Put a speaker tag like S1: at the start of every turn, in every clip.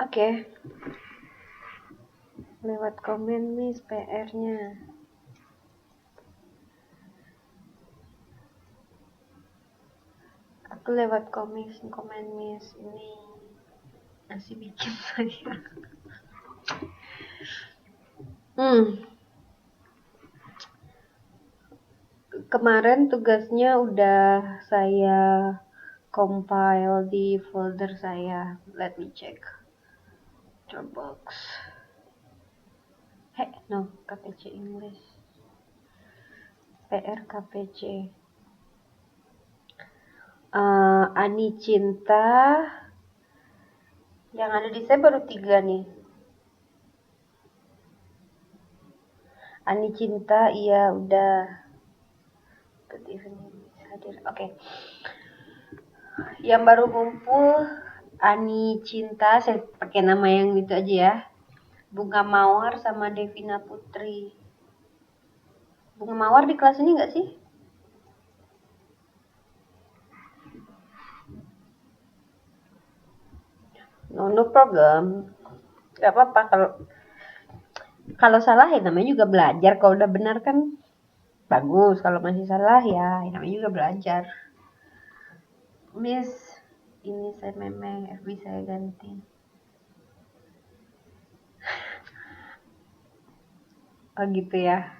S1: Oke. Lewat komen Miss PR-nya. Aku lewat komen Miss ini masih bikin saya. Kemarin tugasnya udah saya compile di folder saya. Let me check. Dropbox. No, KPC English. PR KPC. Ani Cinta. Yang ada di saya baru 3 nih. Ani Cinta, iya udah. Good evening, hadir. Oke. Yang baru ngumpul Ani Cinta, saya pakai nama yang itu aja ya. Bunga Mawar sama Devina Putri. Bunga Mawar di kelas ini nggak sih? No problem. Gak apa-apa kalau salah ya namanya juga belajar. Kalau udah benar kan bagus. Kalau masih salah ya namanya juga belajar. Miss, ini saya memang FB saya ganti. Oh gitu ya.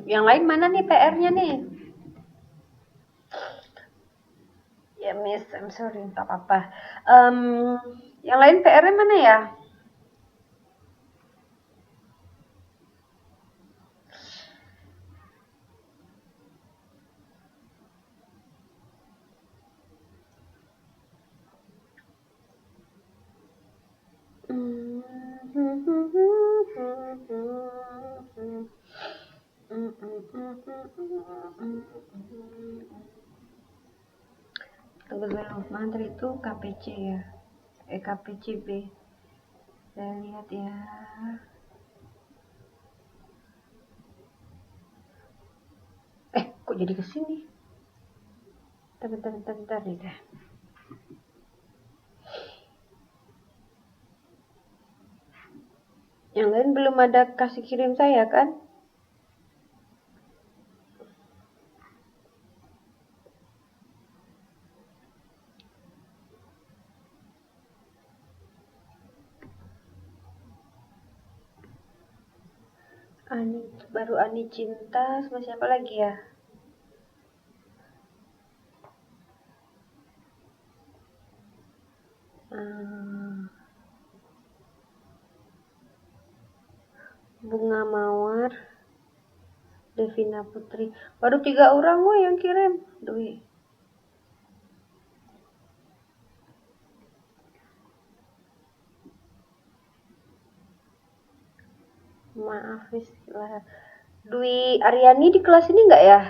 S1: Yang lain mana nih PR-nya nih? Ya Miss, I'm sorry, nggak apa-apa. Yang lain PR-nya mana ya? Tunggu dulu, Mantri itu KPC ya? KPCB. Saya lihat ya. Kok jadi kesini? Bentar nih dah. Yang lain belum ada kasih kirim saya kan? Baru Ani Cinta sama siapa lagi ya? Bunga Mawar, Devina Putri. Baru 3 orang gue yang kirim. Dwi. Maaf istilah. Dwi Aryani di kelas ini nggak ya?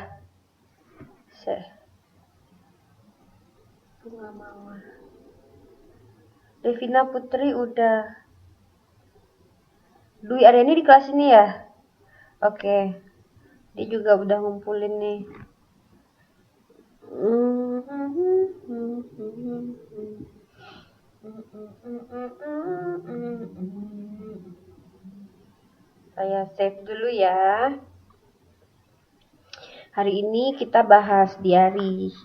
S1: Bunga Mawar. Devina Putri udah. Dwi Aryani di kelas ini ya? Oke. Dia juga udah ngumpulin nih. Saya save dulu ya. Hari ini kita bahas diary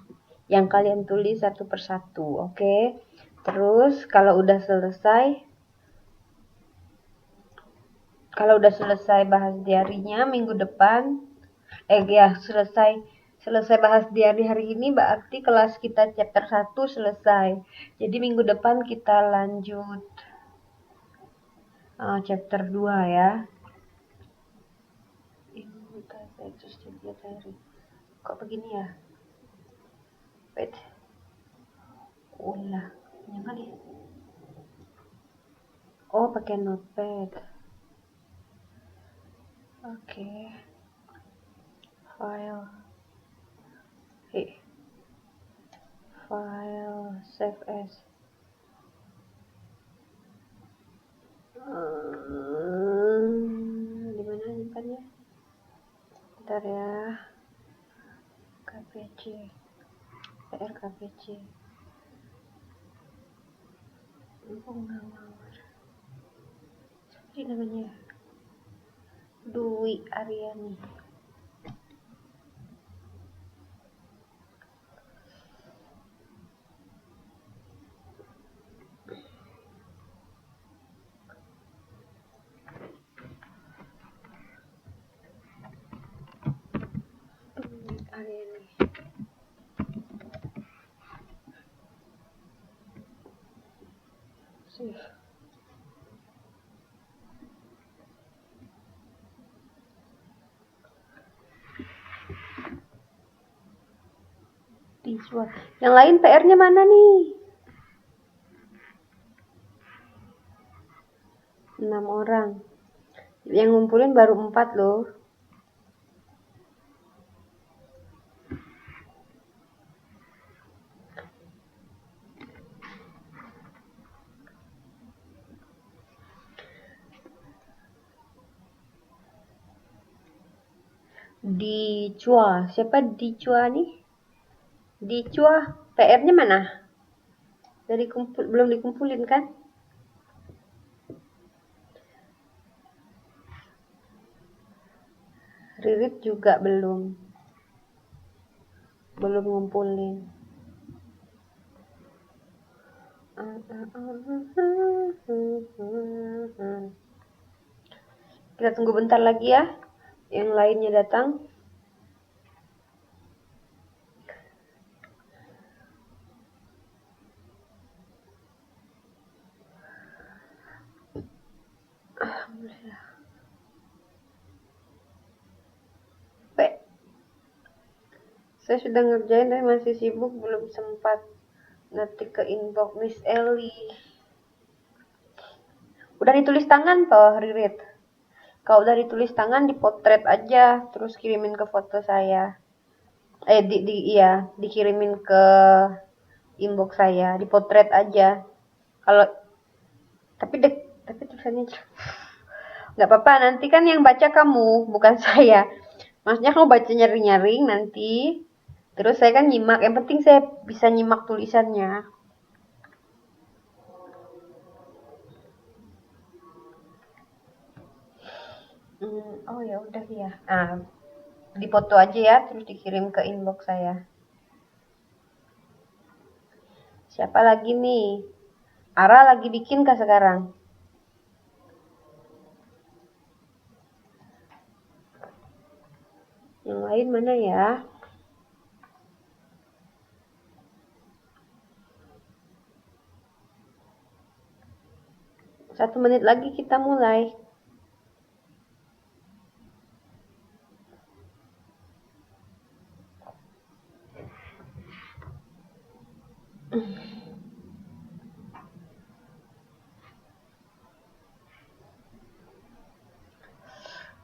S1: yang kalian tulis satu persatu, oke? Terus kalau udah selesai bahas diarinya minggu depan, selesai bahas diary hari ini berarti kelas kita chapter 1 selesai. Jadi minggu depan kita lanjut chapter 2 ya. Kok begini ya? Wait. Ulah, yang kali. Oh, pakai notepad. Oke. File. File save as. Di mana nyimpannya? Bentar ya. PR KPC. Pengawal. Seperti namanya Dwi Aryani. Yang lain PR-nya mana nih? 6 orang. Yang ngumpulin baru 4 loh. Dicua. Siapa Dicua nih? Dicua. PR-nya mana? Belum dikumpulin kan? Ririt juga belum ngumpulin. Kita tunggu bentar lagi ya, yang lainnya datang. Alhamdulillah. Saya sudah ngerjain tapi masih sibuk, belum sempat ngetik ke inbox Miss Ellie. Udah ditulis tangan toh, Ririt? Kalau udah ditulis tangan, dipotret aja, terus kirimin ke foto saya. Dikirimin ke inbox saya, dipotret aja. Kalau tapi tulisannya nggak apa-apa, nanti kan yang baca kamu, bukan saya. Maksudnya kamu baca nyaring-nyaring nanti, terus saya kan nyimak. Yang penting saya bisa nyimak tulisannya. Oh ya udah ya. Dipoto aja ya, terus dikirim ke inbox saya. Siapa lagi nih? Ara lagi bikin kah sekarang? Yang lain mana ya? Satu menit lagi kita mulai.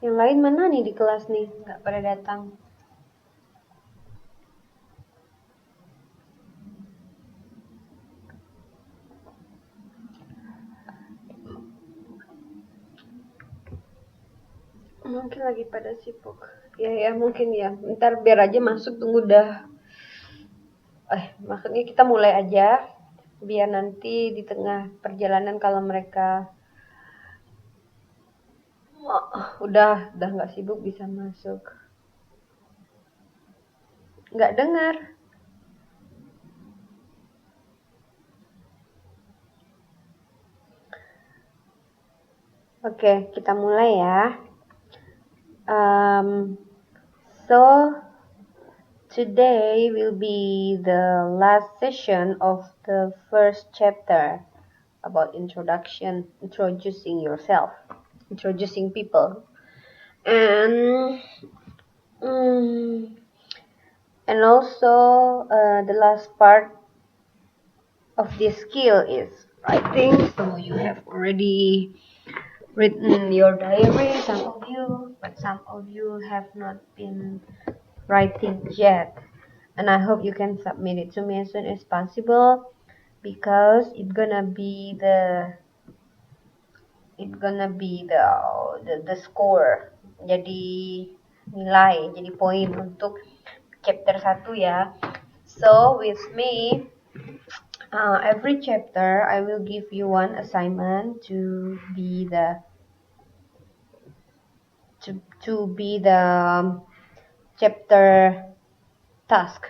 S1: Yang lain mana nih di kelas nih? Nggak pada datang. Mungkin lagi pada sibuk. Ya mungkin ya. Ntar biar aja masuk, tunggu dah. Maksudnya kita mulai aja. Biar nanti di tengah perjalanan kalau mereka udah nggak sibuk bisa masuk. Nggak dengar. Oke, kita mulai ya. So today will be the last session of the first chapter about introducing yourself, introducing people, and also the last part of this skill is writing. So you have already written your diary, some of you, but some of you have not been writing yet, and I hope you can submit it to me as soon as possible, because it's gonna be the score, jadi nilai, jadi poin untuk chapter 1 ya. So with me, every chapter I will give you one assignment to be the chapter task,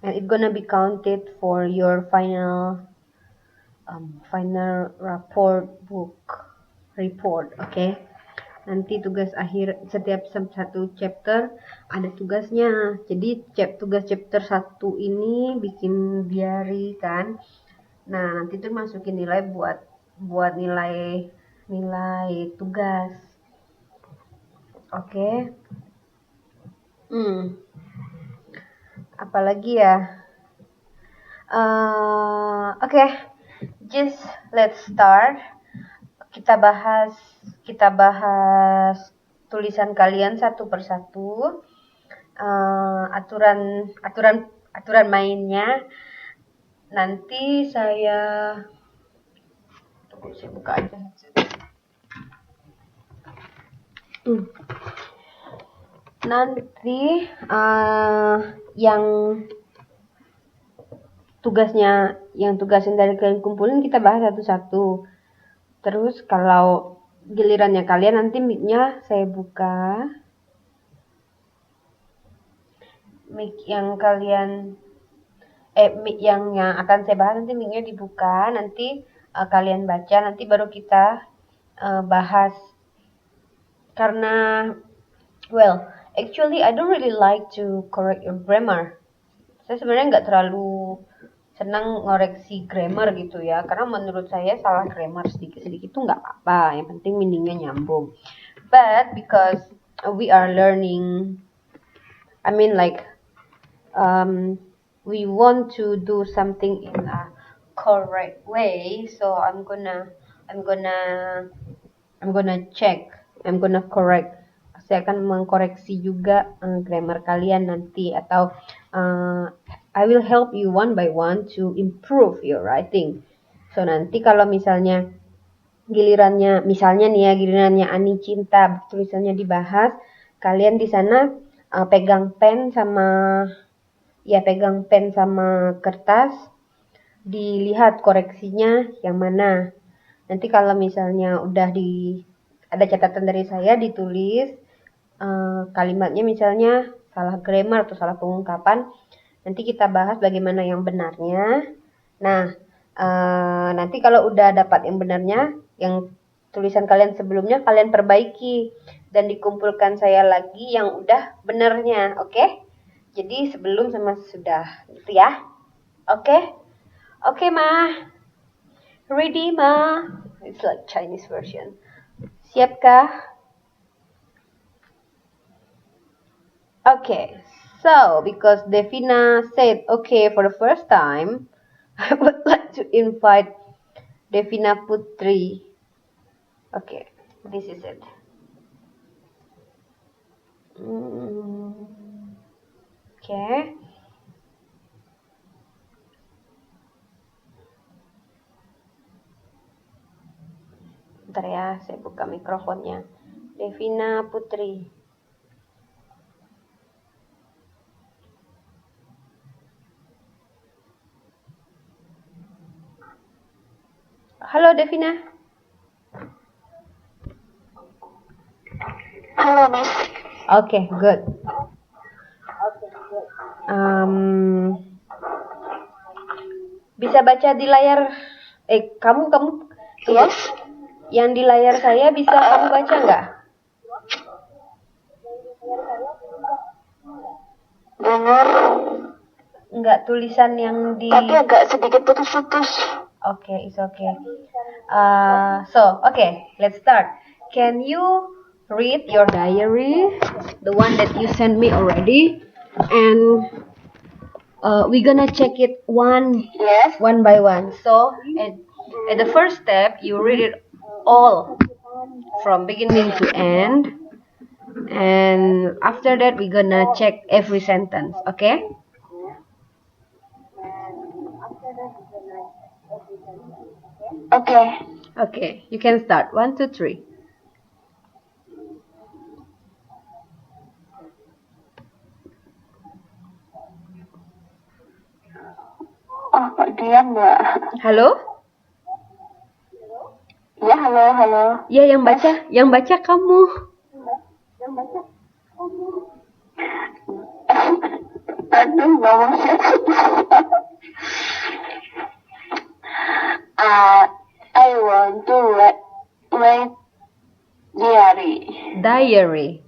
S1: and it's gonna be counted for your final report. Okay, nanti tugas akhir setiap satu chapter ada tugasnya. Jadi tugas chapter 1 ini bikin diary kan. Nah, nanti tuh masukin nilai buat nilai tugas. Oke. Apalagi ya? Oke. Just let's start. Kita bahas tulisan kalian satu persatu. Aturan mainnya. Nanti saya buka aja. Nanti yang tugasin dari kalian kumpulin kita bahas satu-satu. Terus kalau gilirannya kalian nanti mic-nya saya buka. Mic yang kalian mic yang akan saya bahas nanti mic-nya dibuka, nanti kalian baca, nanti baru kita bahas. Karena actually I don't really like to correct your grammar. Saya sebenarnya nggak terlalu senang ngoreksi grammar gitu ya, karena menurut saya salah grammar sedikit-sedikit itu nggak apa-apa, yang penting meaningnya nyambung. But because we are learning, we want to do something in a correct way, so I'm gonna correct. Saya akan mengkoreksi juga grammar kalian nanti, atau I will help you one by one to improve your writing. So nanti kalau misalnya gilirannya Ani Cinta tulisannya dibahas, kalian di sana pegang pen sama kertas, dilihat koreksinya yang mana. Nanti kalau misalnya udah ada catatan dari saya, ditulis kalimatnya misalnya salah grammar atau salah pengungkapan, nanti kita bahas bagaimana yang benarnya. Nah, nanti kalau udah dapat yang benarnya, yang tulisan kalian sebelumnya kalian perbaiki dan dikumpulkan saya lagi yang udah benarnya, oke? Jadi sebelum sama sesudah, gitu ya? Oke? Oke, Ma. Ready, Ma? It's like Chinese version. Siapkah? Okay. So, because Devina said okay for the first time, I would like to invite Devina Putri. Okay, this is it. Okay. Bentar ya, saya buka mikrofonnya. Devina Putri. Halo Devina.
S2: Halo Miss.
S1: Okay, good. Bisa baca di layar? Kamu?
S2: Yes.
S1: Yang di layar saya bisa kamu baca nggak?
S2: Dengar.
S1: Nggak tulisan yang di.
S2: Tapi agak sedikit putus-putus.
S1: Okay, it's okay. Okay, let's start. Can you read your diary, the one that you sent me already, and we're gonna check it one by one. So at the first step, you read it all from beginning to end, and after that we're gonna check every sentence. Okay? Okay, you can start. 1, 2, 3.
S2: Oh, diam Mbak.
S1: Halo?
S2: Ya, halo.
S1: Ya, yang baca kamu.
S2: Aduh, nggak mau I want to write diary.
S1: Diary.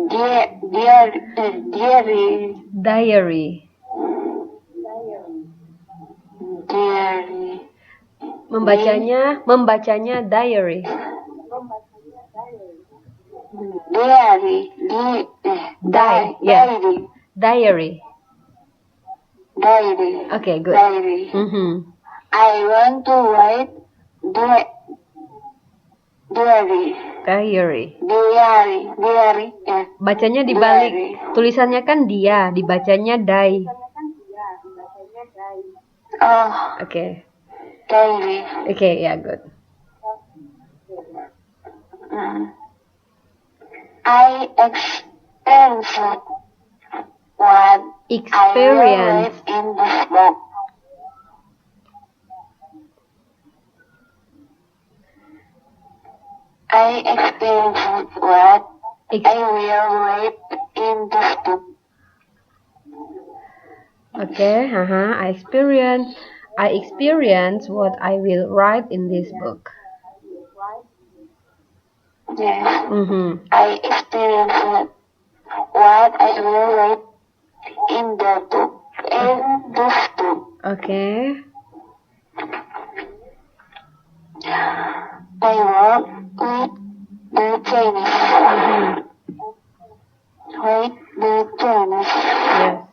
S2: Diary.
S1: Diary. Membacanya diary. Diary. Okay, good.
S2: Diary. I want to write diary.
S1: Bacanya dibalik. Tulisannya kan dia, dibacanya die.
S2: Oh,
S1: Okay.
S2: diary.
S1: Okay, yeah, good.
S2: I experienced what I read in this book. I experienced what I will read in this book.
S1: Okay, I experience what I will write in this book.
S2: Yes.
S1: I
S2: experienced what I will read in the book. This book.
S1: Okay.
S2: I work with the Chinese.
S1: Yes.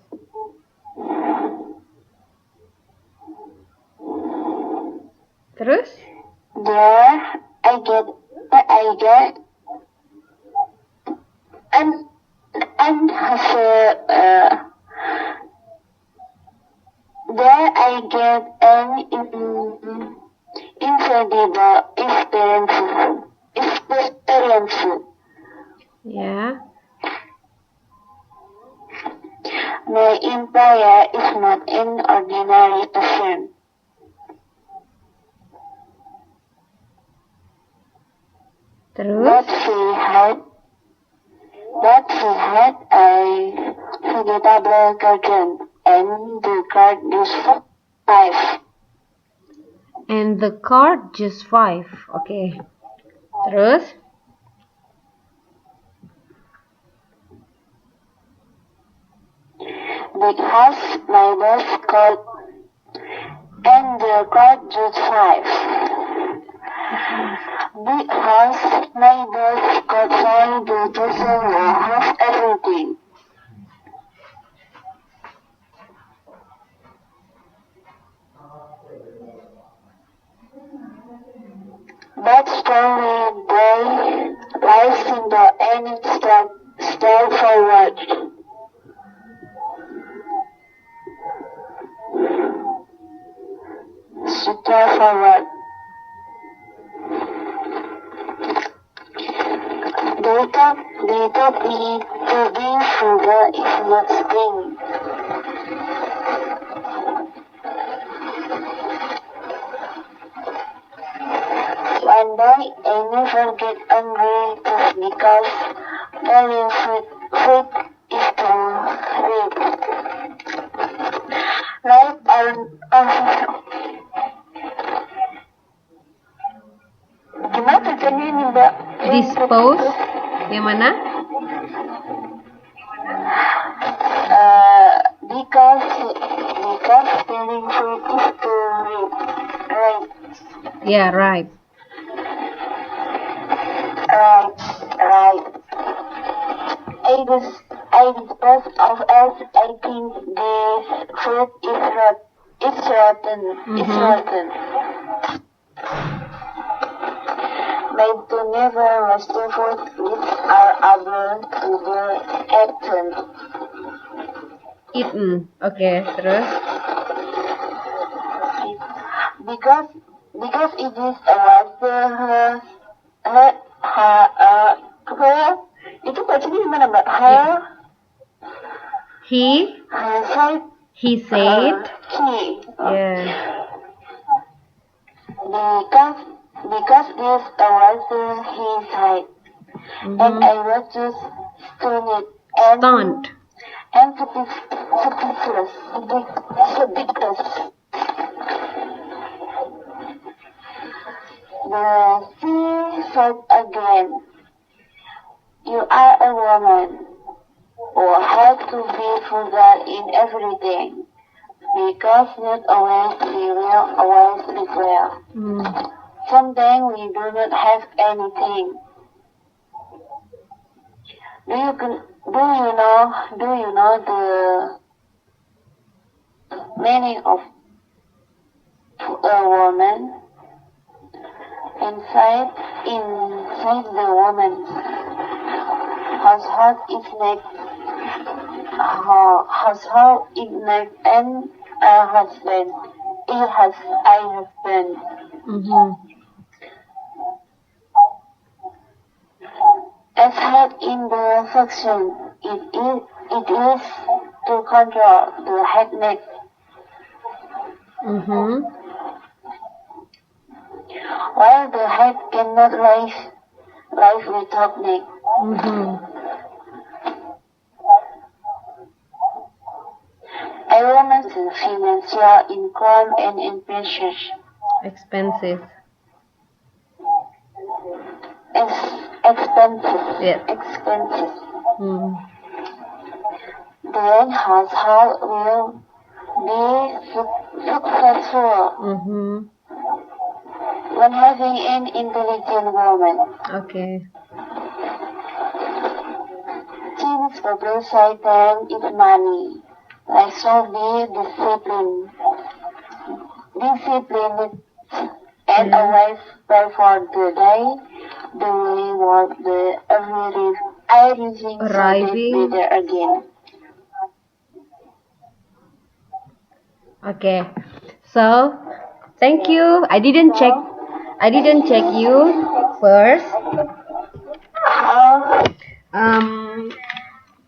S1: Terus?
S2: There I get and has there I get an incredible experience.
S1: Yeah.
S2: My employer is not an ordinary person.
S1: Terus?
S2: But he had a forgettable curtain, and the card just 5.
S1: And the card just 5. Okay. Terus?
S2: Because my boss called, and the card just 5. Because my boss got find the person who has everything. That story very simple and straightforward. They taught me to be frugal is not spring. One day I never get angry just because falling fruit is too sweet. Life gimana bacanya ini Mbak?
S1: Dispose. Yang mana?
S2: Because falling fruit is too sweet. Right.
S1: Yeah, right.
S2: Right. I dispose of as I think this fruit is rotten. It's rotten. Made to never waste food which are able to be
S1: Eaten. Okay, terus?
S2: Because it is itu bacanya gimana Mbak?
S1: He? He said.
S2: He.
S1: Yeah.
S2: Because this was his height, and I was just stunned
S1: Stunned.
S2: and speechless. She said again, "You are a woman who has to be frugal in everything, because not always we will always live well. Sometimes we do not have anything. Do you know the meaning of a woman? Inside the woman's household is like and a husband. It has a husband. As head in the function, it is to control the head neck. While the head cannot live without neck. A woman's financial income and expenses.
S1: Expensive.
S2: Expenses.
S1: Yeah.
S2: Expenses. Then household will be successful when having an intelligent woman.
S1: Okay.
S2: Since the side time is money, like so be disciplined and a wife for the day, the reward the arriving there again.
S1: Okay. So, thank you. I didn't check you first.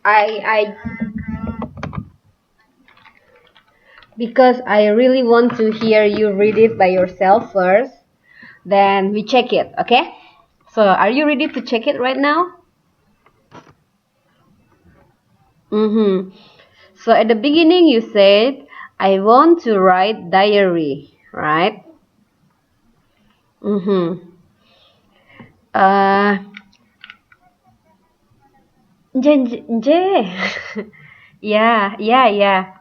S1: I because I really want to hear you read it by yourself first. Then we check it, okay? So, are you ready to check it right now? So, at the beginning you said, I want to write diary, right? Yeah.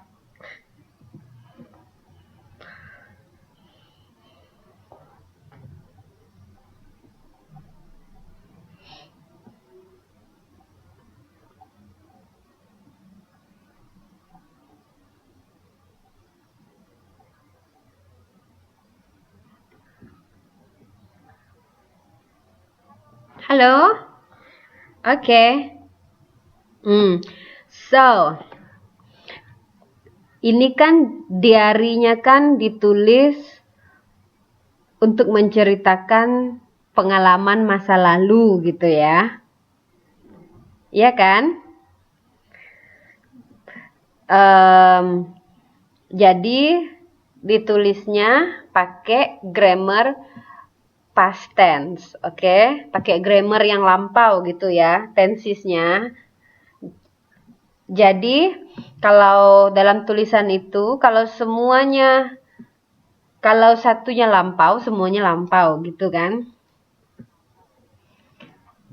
S1: Halo? Okay. So, ini kan diarinya kan ditulis untuk menceritakan pengalaman masa lalu gitu ya. Iya kan? Jadi ditulisnya pakai grammar past tense, oke? Pakai grammar yang lampau gitu ya, tensesnya. Jadi kalau dalam tulisan itu, kalau satunya lampau, semuanya lampau gitu kan?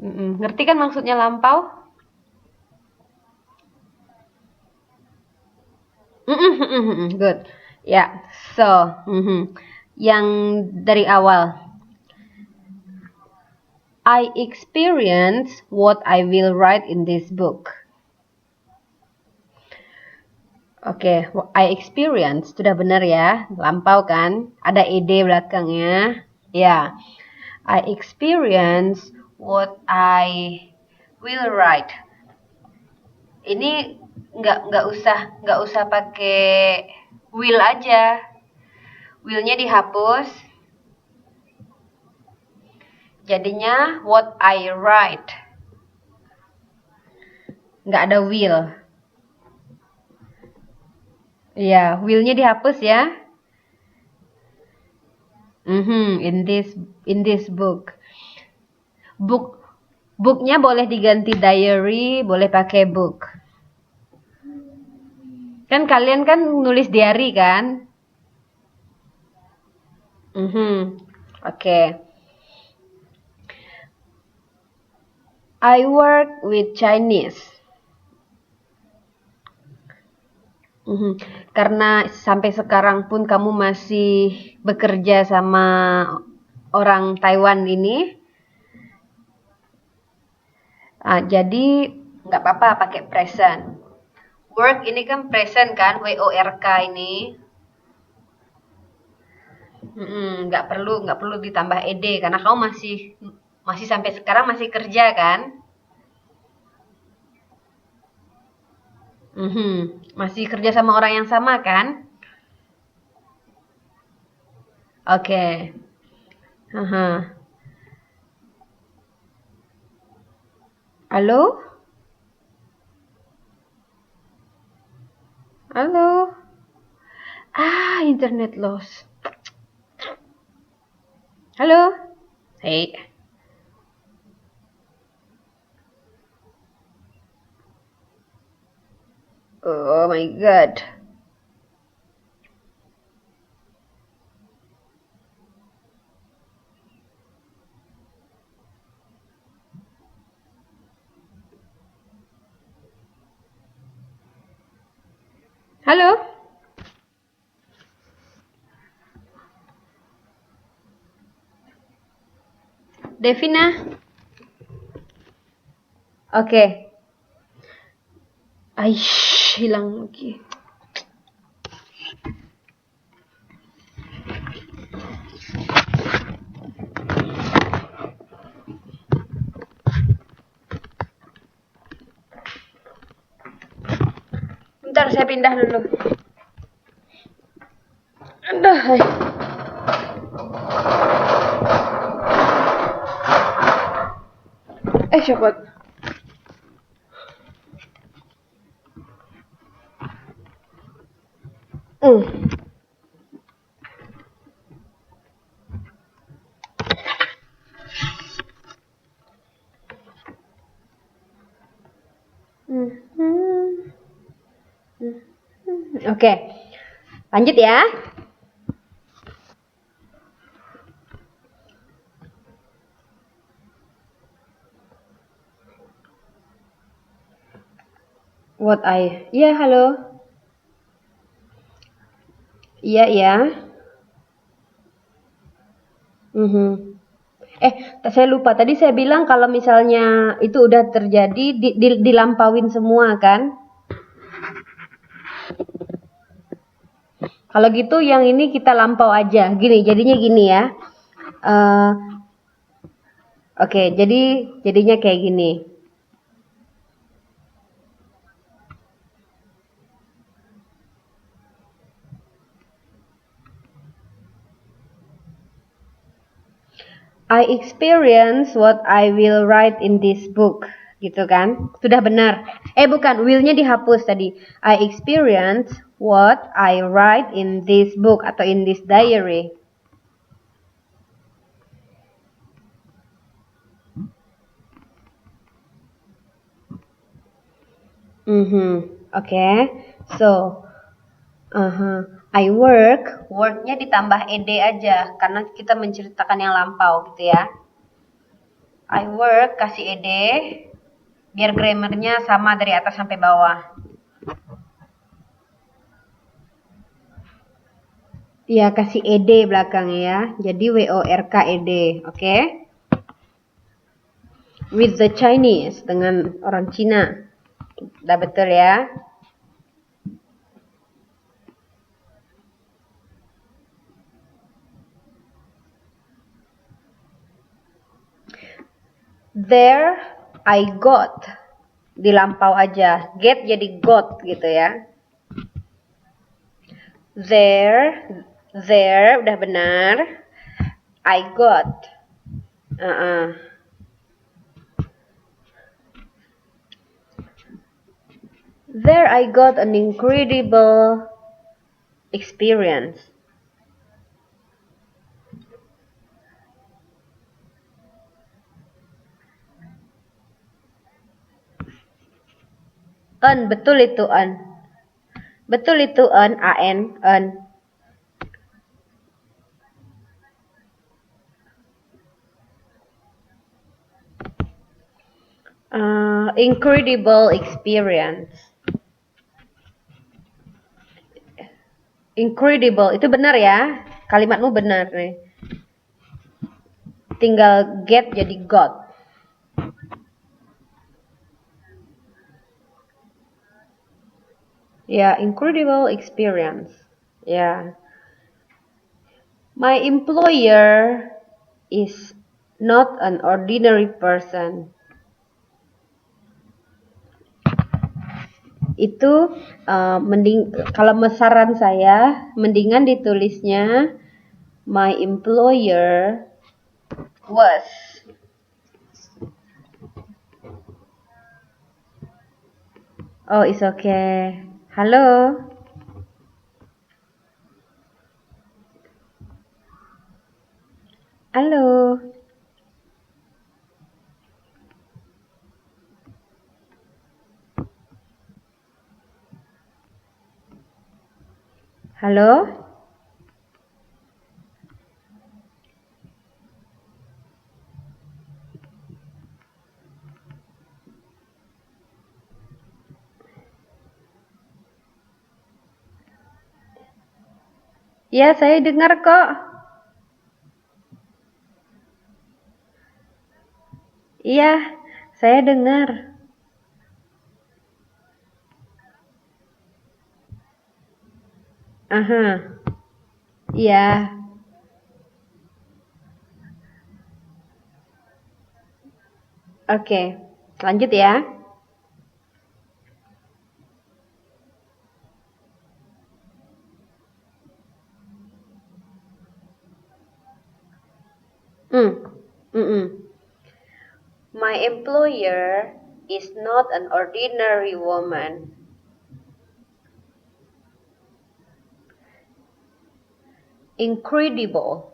S1: Ngerti kan maksudnya lampau? Good. Ya, so yang dari awal. I experience what I will write in this book. Oke, I experience sudah benar ya, lampau kan? Ada ed belakangnya. Ya, I experience what I will write. Ini nggak usah pakai will aja. Willnya dihapus. Jadinya what I write. Nggak ada will. Iya, will-nya dihapus ya. In this book. Booknya boleh diganti diary, boleh pakai book. Kan kalian kan nulis diary kan? Oke. I work with Chinese. Karena sampai sekarang pun kamu masih bekerja sama orang Taiwan ini, jadi nggak apa-apa pakai present. Work ini kan present kan, WORK ini. Nggak perlu ditambah ed karena kamu masih sampai sekarang masih kerja kan? Masih kerja sama orang yang sama kan? Oke. Halo? Halo? Internet loss. Halo? Hey. Oh my god. Halo? Devina? Oke. Aish, hilang lagi. Bentar, saya pindah dulu. Aduh. Syokot. Oke. Lanjut ya. Iya, halo. Iya. Saya lupa. Tadi saya bilang kalau misalnya itu udah terjadi, dilampauin semua kan? Kalau gitu yang ini kita lampau aja. Jadinya gini ya. Oke, jadinya kayak gini. I experience what I will write in this book. Gitu kan? Sudah benar. Bukan, will-nya dihapus tadi. I experience what I write in this book atau in this diary. Oke. So, I work-nya ditambah ed aja karena kita menceritakan yang lampau gitu ya. I work kasih ed biar grammarnya sama dari atas sampai bawah. Ya, kasih ed belakang ya. Jadi WORK ed, oke? With the Chinese, dengan orang Cina. Udah betul ya? There I got. Dilampau aja. Get jadi got gitu ya. There udah benar. I got. There I got an incredible experience. Betul itu an. Betul itu an. Incredible experience. Incredible itu benar ya, kalimatmu benar nih. Tinggal get jadi got. Ya, incredible experience. Ya. My employer is not an ordinary person. Itu kalau saran saya mendingan ditulisnya my employer was. Oh, it's okay. Halo. Halo. Halo. Ya, saya dengar kok. Iya, saya dengar. Aha. Iya. Oke. Lanjut ya. My employer is not an ordinary woman. Incredible.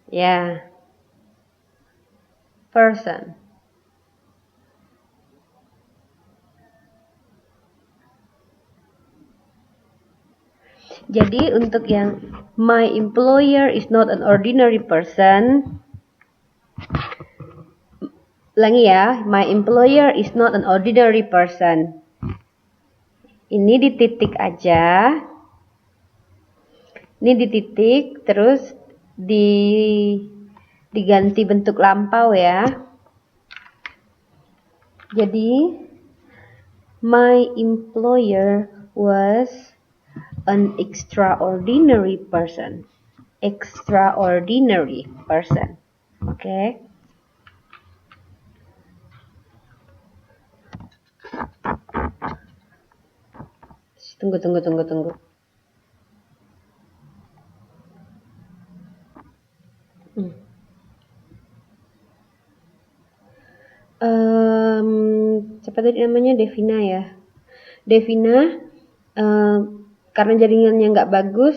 S1: Yeah. Person. Jadi untuk yang my employer is not an ordinary person, ulangi ya, my employer is not an ordinary person. Ini dititik aja. Ini dititik terus diganti bentuk lampau ya. Jadi my employer was an extraordinary person. Extraordinary person. Oke. Tunggu. Siapa tadi namanya? Devina ya. Devina, karena jaringannya nggak bagus,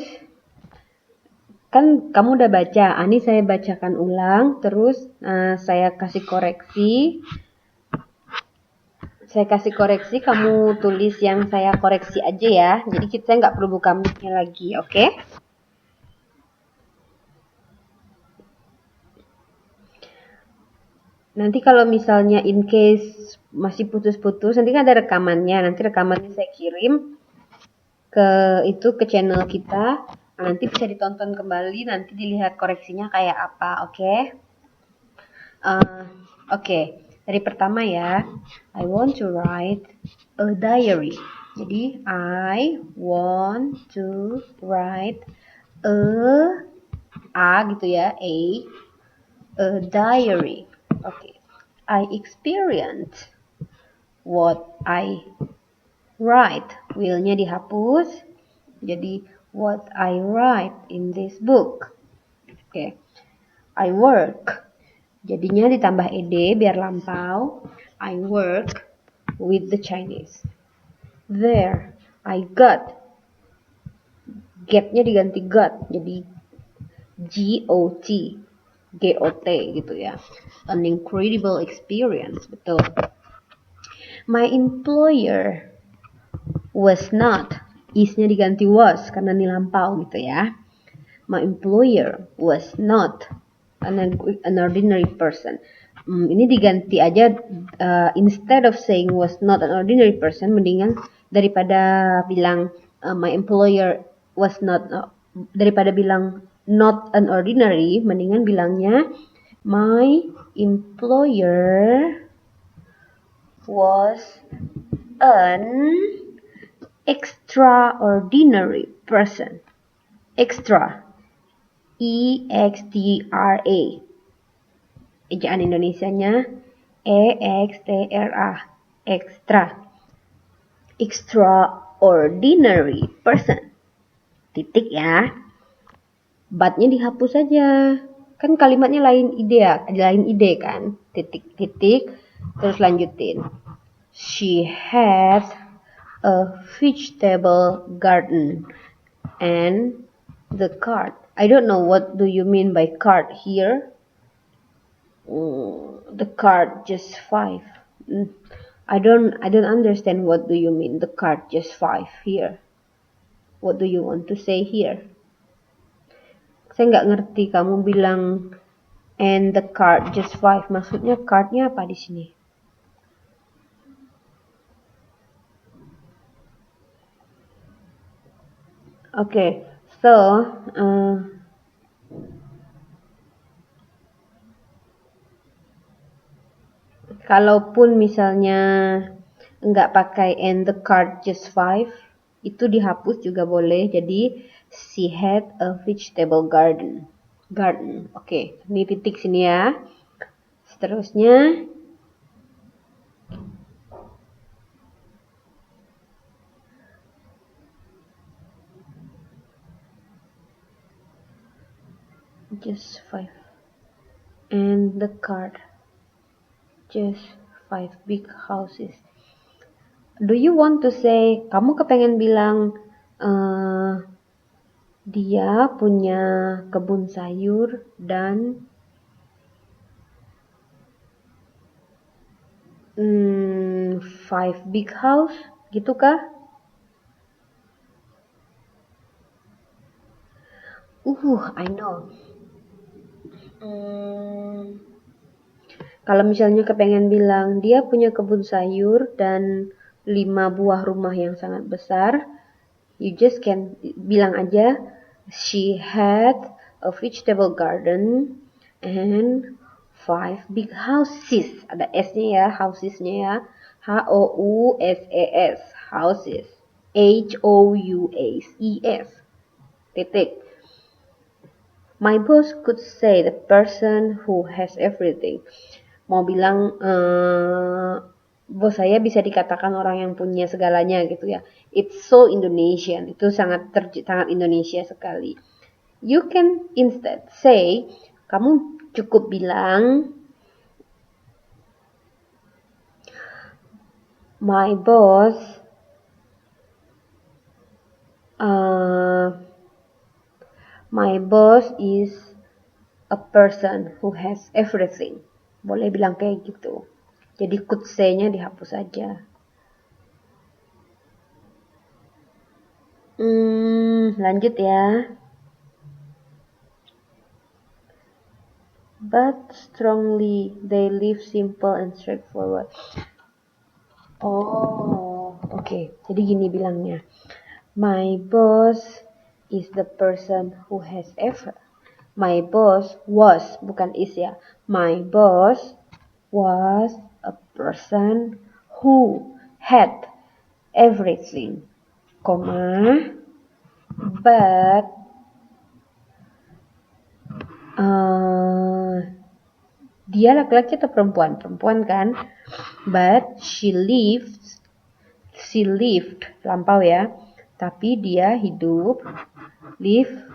S1: kan kamu udah baca. Ini saya bacakan ulang, terus saya kasih koreksi. Saya kasih koreksi, kamu tulis yang saya koreksi aja ya. Jadi kita nggak perlu buka mic-nya lagi, oke? Nanti kalau misalnya in case masih putus-putus, nanti kan ada rekamannya. Nanti rekamannya saya kirim ke channel kita. Nanti bisa ditonton kembali, nanti dilihat koreksinya kayak apa, oke? Oke, dari pertama ya. I want to write a diary. Jadi I want to write a gitu ya, a diary. Oke. I experience what I write. Will-nya dihapus. Jadi what I write in this book. Oke. I work Jadinya ditambah ed biar lampau. I work with the Chinese. There, I got. Get-nya diganti got, jadi G-O-T. G-O-T gitu ya. An incredible experience, betul. My employer was not. Is-nya diganti was, karena ini lampau gitu ya. My employer was not an ordinary person. Ini diganti aja, instead of saying was not an ordinary person, mendingan daripada bilang my employer was not, daripada bilang not an ordinary, mendingan bilangnya my employer was an extraordinary person. Extra, E-X-T-R-A. Ejaan Indonesianya E-X-T-R-A. Extra. Extraordinary person. Titik ya. But-nya dihapus saja. Kan kalimatnya lain ide kan. Titik. Terus lanjutin. She has a vegetable garden and the cart. I don't know what do you mean by cart here. The cart just 5. I don't understand what do you mean the cart just 5 here. What do you want to say here? Saya nggak ngerti kamu bilang and the cart just 5. Maksudnya cartnya apa di sini? Okay, so kalaupun misalnya nggak pakai and the cart just 5, itu dihapus juga boleh. Jadi she had a vegetable garden. Oke, ini titik sini ya. Seterusnya just 5 and the cart just 5 big houses. Do you want to say, kamu kepengen bilang dia punya kebun sayur dan 5 big house, gitu kah? I know. Kalau misalnya kepengen bilang dia punya kebun sayur dan 5 buah rumah yang sangat besar, you just can bilang aja she had a vegetable garden and 5 big houses. Ada S-nya ya, housesnya ya. H-O-U-S-E-S, houses. H-O-U-S-E-S. Titik. My boss could say the person who has everything. Mau bilang bos saya bisa dikatakan orang yang punya segalanya gitu ya. It's so Indonesian. Itu sangat Indonesia sekali. You can instead say, kamu cukup bilang my boss is a person who has everything. Boleh bilang kayak gitu. Jadi could say-nya dihapus aja. Lanjut ya. But strongly they live simple and straightforward. Oke. Jadi gini bilangnya. My boss is the person who has ever. My boss was, bukan is ya. My boss was a person who had everything, but dia laki-laki atau perempuan? Perempuan kan? But she lived, lampau ya. Tapi dia hidup, live,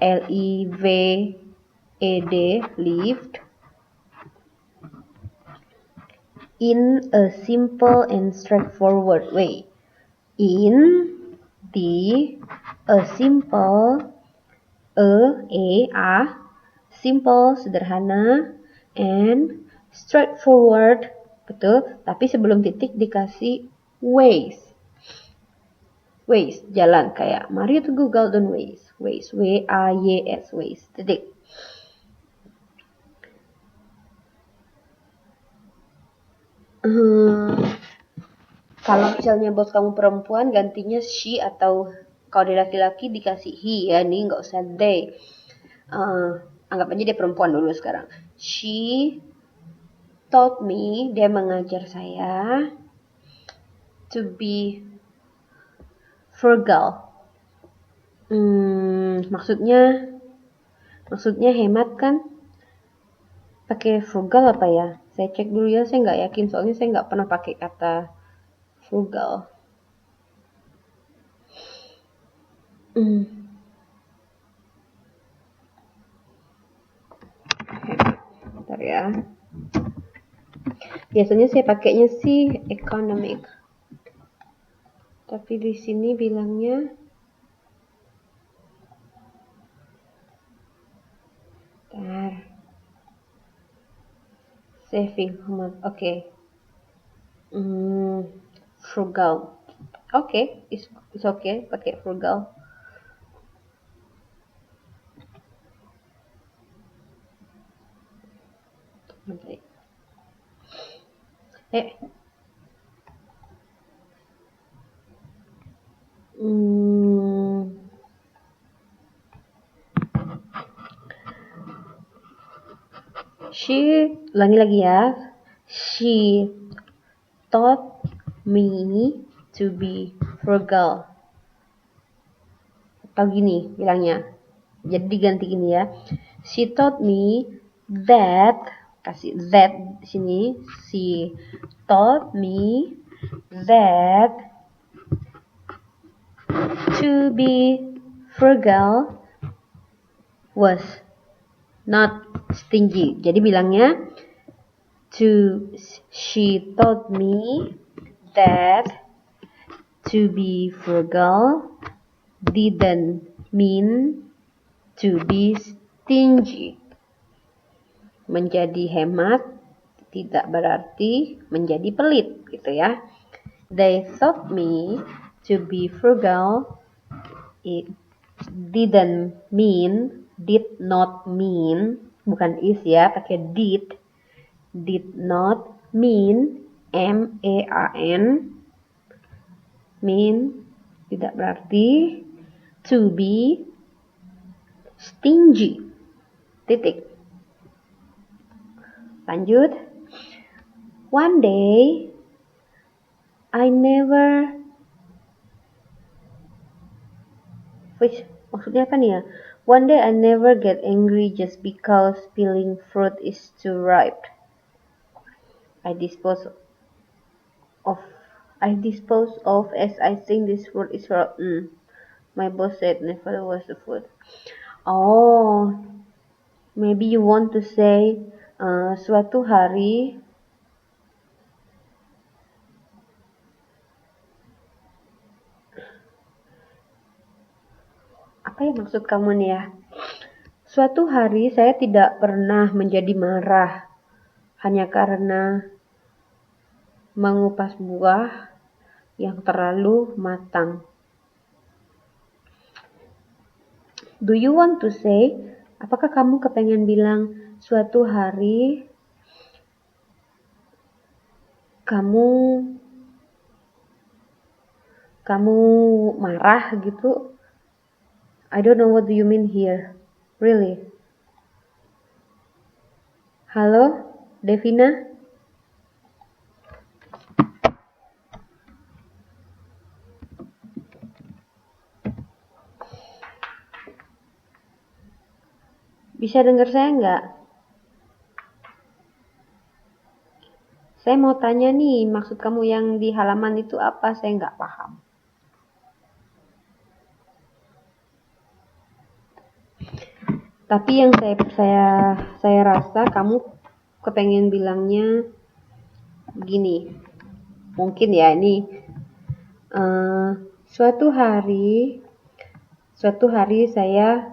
S1: L-I-V-E-D, lived, in a simple and straightforward way. In a simple, simple, sederhana, and straightforward, betul, tapi sebelum titik dikasih ways. Ways, jalan, kayak mari to go Golden Ways. Ways, W-A-Y-S, ways, titik. Kalau misalnya bos kamu perempuan, gantinya she, atau kalau dia laki-laki dikasih he ya, nih nggak usah they. Anggap aja dia perempuan dulu sekarang. She taught me, dia mengajar saya to be frugal. Maksudnya hemat kan? Pakai frugal apa ya? Saya cek dulu ya, saya nggak yakin soalnya saya nggak pernah pakai kata frugal. Bentar ya. Biasanya saya pakainya sih economic. Tapi di sini bilangnya saving. Oke. Frugal. Oke, it's okay pakai frugal. She, lagi ya. She taught me to be frugal. Atau gini bilangnya. Jadi diganti gini ya. She taught me that, kasih that di sini. She taught me that to be frugal was not stingy. Jadi bilangnya she taught me that to be frugal didn't mean to be stingy. Menjadi hemat tidak berarti menjadi pelit, gitu ya. They taught me to be frugal. It did not mean, bukan is ya, pakai did not mean, M-E-A-N, mean, tidak berarti, to be stingy, titik. Lanjut. One day, maksudnya apa nih ya? One day I never get angry just because peeling fruit is too ripe. I dispose of as I think this fruit is rotten. My boss said never waste the food. Oh, maybe you want to say suatu hari apa ya maksud kamu nih ya? Suatu hari saya tidak pernah menjadi marah hanya karena mengupas buah yang terlalu matang. Do you want to say, apakah kamu kepengen bilang suatu hari kamu marah gitu? I don't know what do you mean here. Really? Halo, Devina? Bisa dengar saya nggak? Saya mau tanya nih, maksud kamu yang di halaman itu apa? Saya nggak paham. Tapi yang saya rasa kamu kepengen bilangnya Begini, mungkin ya ini suatu hari saya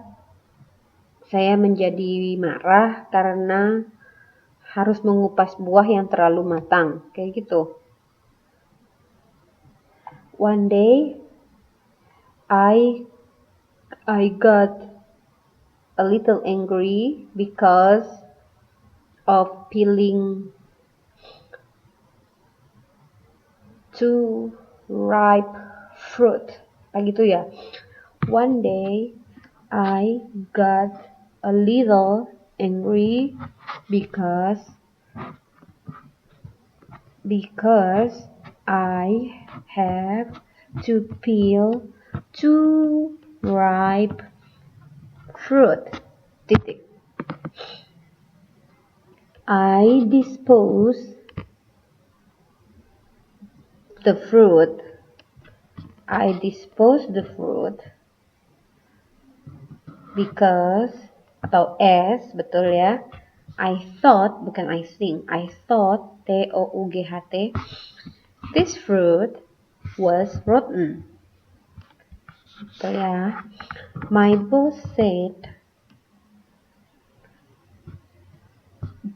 S1: menjadi marah karena harus mengupas buah yang terlalu matang, kayak gitu. One day I got a little angry because of peeling too ripe fruit. Kayak gitu ya. One day I got a little angry because I have to peel too ripe fruit. Titik. I dispose the fruit because atau as, betul ya. I thought, bukan I think, I thought, T-O-U-G-H-T, this fruit was rotten. Betul ya. My boss said,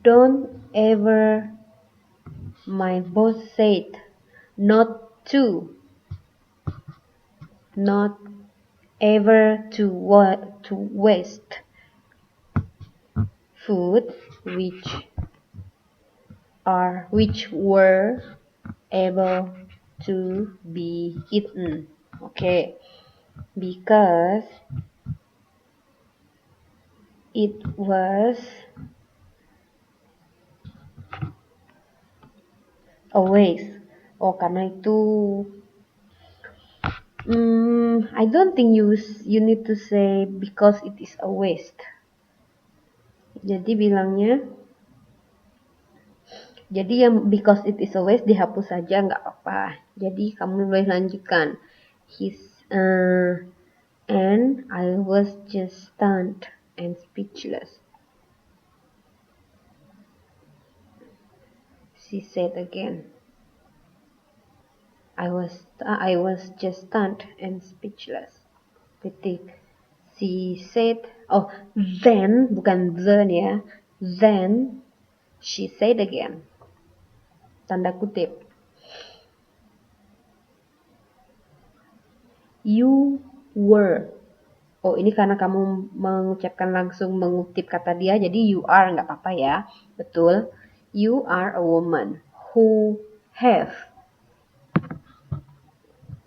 S1: not ever to waste food which were able to be eaten. Okay, because it was a waste. Oh, karena itu I don't think you need to say because it is a waste. Jadi yang because it is a waste dihapus saja, nggak apa-apa. Jadi kamu boleh lanjutkan. And I was just stunned and speechless. She said again. I was just stunned and speechless. Titik. She said, then, bukan then ya. Then she said again. Tanda kutip. You were. Oh, ini karena kamu mengucapkan langsung mengutip kata dia, jadi you are nggak apa-apa ya. Betul. You are a woman who have.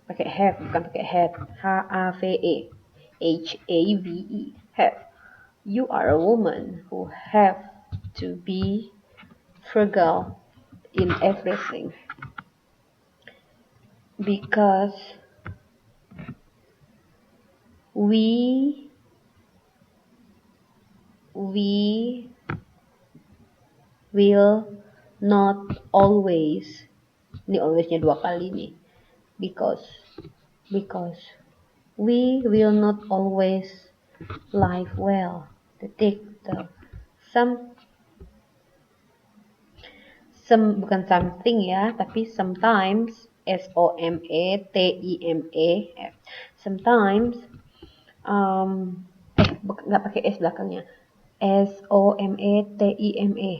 S1: Pakai have, bukan pakai had. H-A-V-E. H-A-V-E. Have. You are a woman who have to be frugal in everything. Because we will not always, ini alwaysnya 2 kali nih, because we will not always live well. Titik. Bukan something ya, tapi sometimes, S-O-M-E-T-I-M-E, sometimes nggak pakai S belakangnya, S-O-M-E-T-I-M-E,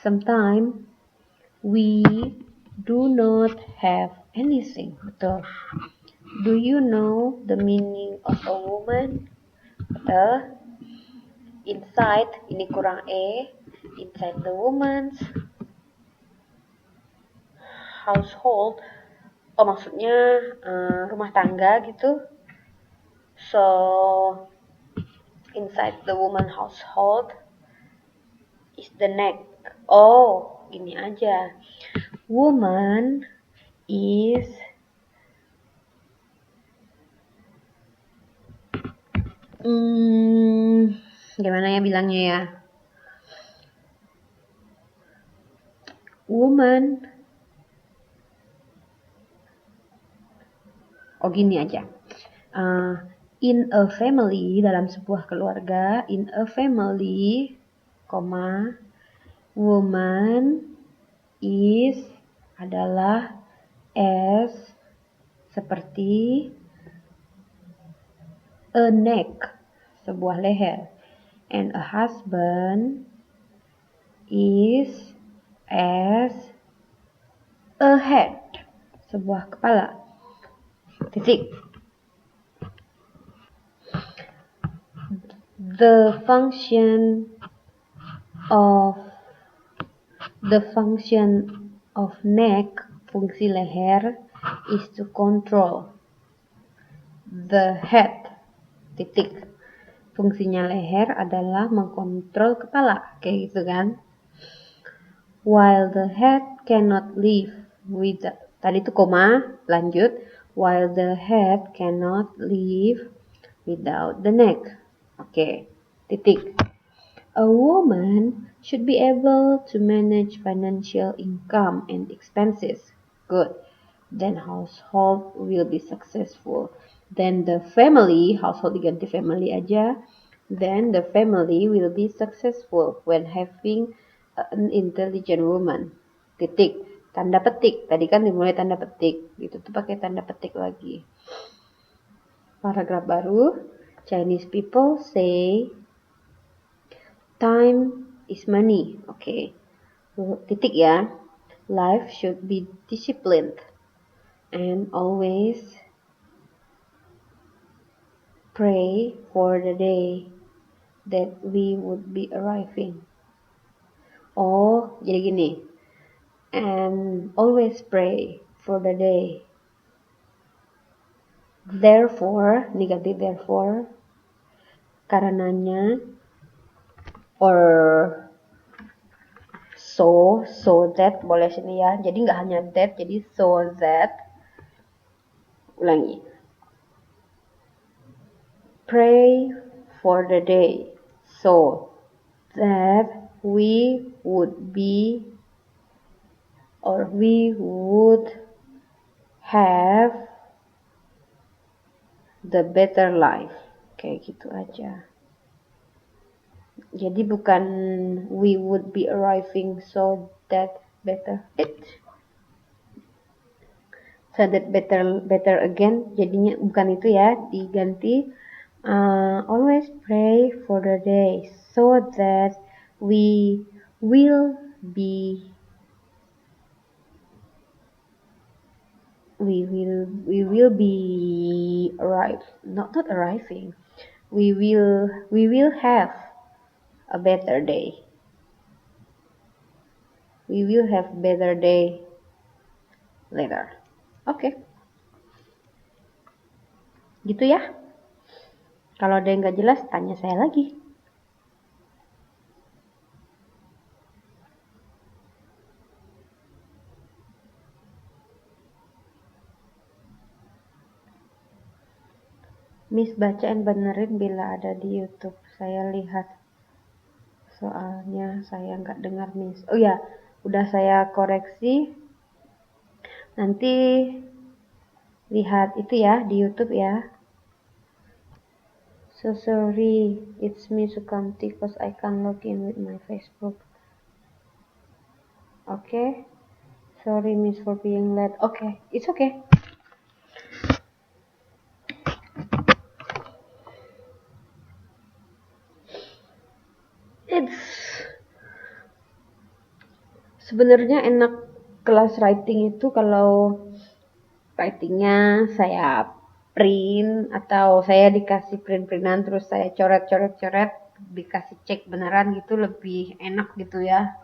S1: sometimes we do not have anything. Betul. Do you know the meaning of a woman? Betul. Inside, ini kurang inside the woman's household. Oh, maksudnya rumah tangga gitu. So, inside the woman household is the neck. Oh, gini aja. Woman is gimana ya bilangnya ya? Woman. Oh, gini aja. In a family, dalam sebuah keluarga, in a family, woman is adalah as seperti a neck, sebuah leher. And a husband is as a head, sebuah kepala. Titik. The function of neck, fungsi leher, is to control the head. Titik. Fungsinya leher adalah mengkontrol kepala, kayak gitu kan. While the head cannot live without, tadi itu koma, lanjut. While the head cannot live without the neck. Oke, titik. A woman should be able to manage financial income and expenses. Good. Then household will be successful. Then the family, household diganti family aja. Then the family will be successful when having an intelligent woman. Titik. Tanda petik. Tadi kan dimulai tanda petik. Ditutup pakai tanda petik lagi. Paragraf baru. Chinese people say time is money. Oke. Titik ya. Life should be disciplined and always pray for the day that we would be arriving. Oh, jadi gini. And always pray for the day. Therefore, negatif therefore, karenanya, or so that, boleh sini ya. Jadi nggak hanya that, jadi so that. Ulangi. Pray for the day so that we would be, or we would have the better life. Kayak gitu aja. Jadi bukan we would be arriving so that better it. So that better again. Jadinya bukan itu ya, diganti always pray for the day so that we will be not arriving. We will have a better day. We will have better day later. Oke. Gitu ya. Kalau ada yang nggak jelas, tanya saya lagi. Miss bacain benerin bila ada di YouTube. Saya lihat. Soalnya saya nggak dengar Miss. Oh ya, udah saya koreksi. Nanti lihat itu ya di YouTube ya. So sorry, it's me Sukamti because I can't log in with my Facebook. Okay, sorry Miss for being late. Okay, it's okay. Sebenarnya enak kelas writing itu kalau writingnya saya print atau saya dikasih print-printan terus saya coret-coret dikasih cek beneran gitu, lebih enak gitu ya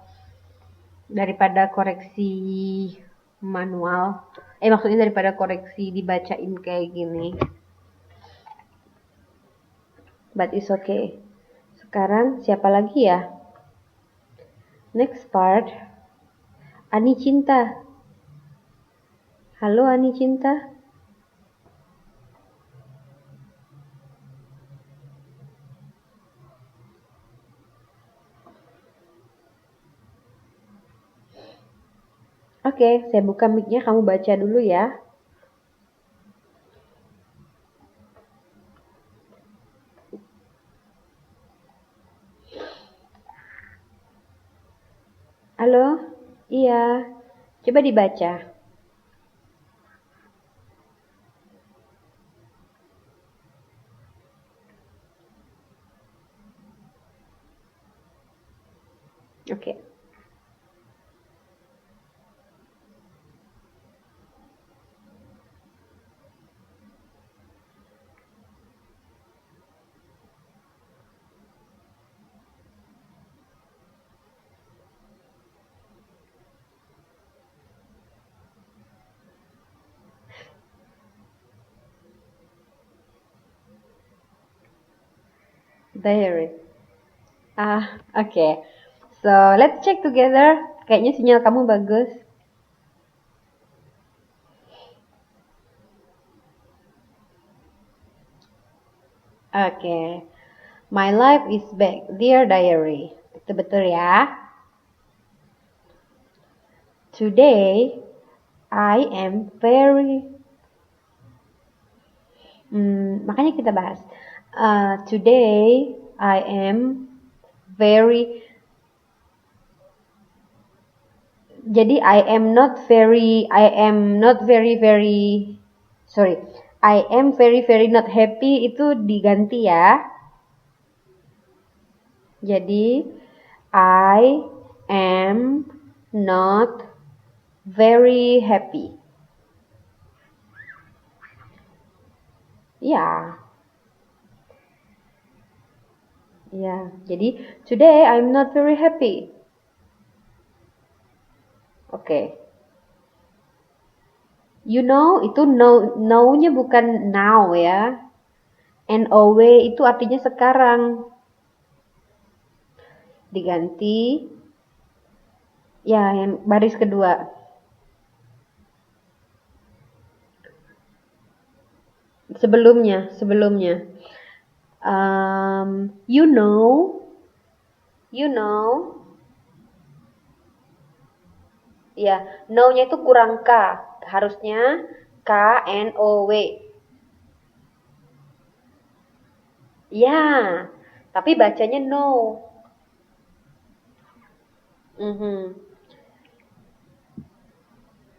S1: daripada koreksi manual. Maksudnya daripada koreksi dibacain kayak gini. But it's okay. Sekarang siapa lagi ya? Next part. Ani Cinta. Halo Ani Cinta. Oke, saya buka mic-nya, kamu baca dulu ya. Halo? Iya. Coba dibaca. Oke. Diary. Oke. So, let's check together. Kayaknya sinyal kamu bagus. Oke. My life is back, dear diary. Itu betul ya. Today, I am very... makanya kita bahas. Today, I am very... Jadi, I am not very, sorry. I am very not happy itu diganti ya. Jadi, I am not very happy. Ya. Ya, jadi today I'm not very happy. Oke. You know, itu know-nya bukan now ya. Now itu artinya sekarang. Diganti. Ya, yang baris kedua. Sebelumnya. You know. Ya, know-nya itu kurang K. Harusnya K-N-O-W. Ya, tapi bacanya no.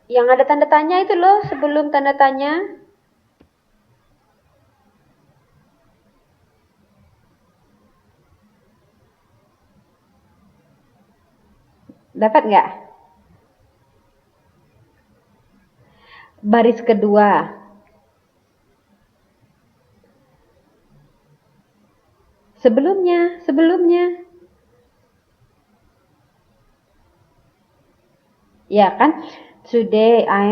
S1: Yang ada tanda tanya itu loh, sebelum tanda tanya. Dapat nggak? Baris kedua. Sebelumnya. Ya kan? Today I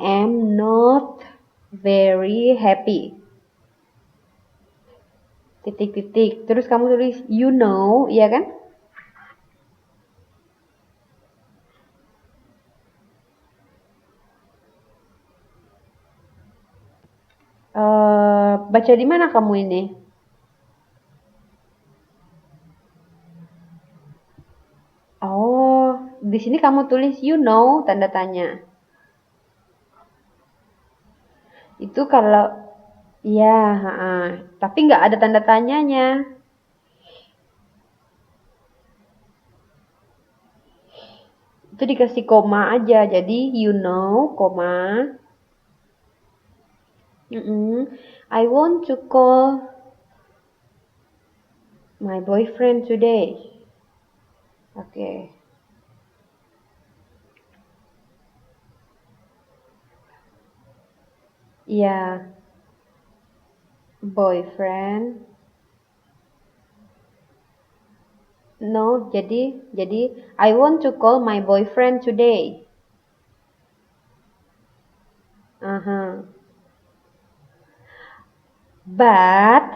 S1: am not very happy. Titik. Terus kamu tulis you know, iya kan? Baca di mana kamu ini? Oh, di sini kamu tulis you know, tanda tanya. Itu kalau ya, tapi nggak ada tanda tanyanya. Itu dikasih koma aja, jadi you know, koma. I want to call my boyfriend today. Oke. Iya. Boyfriend. No, jadi I want to call my boyfriend today. But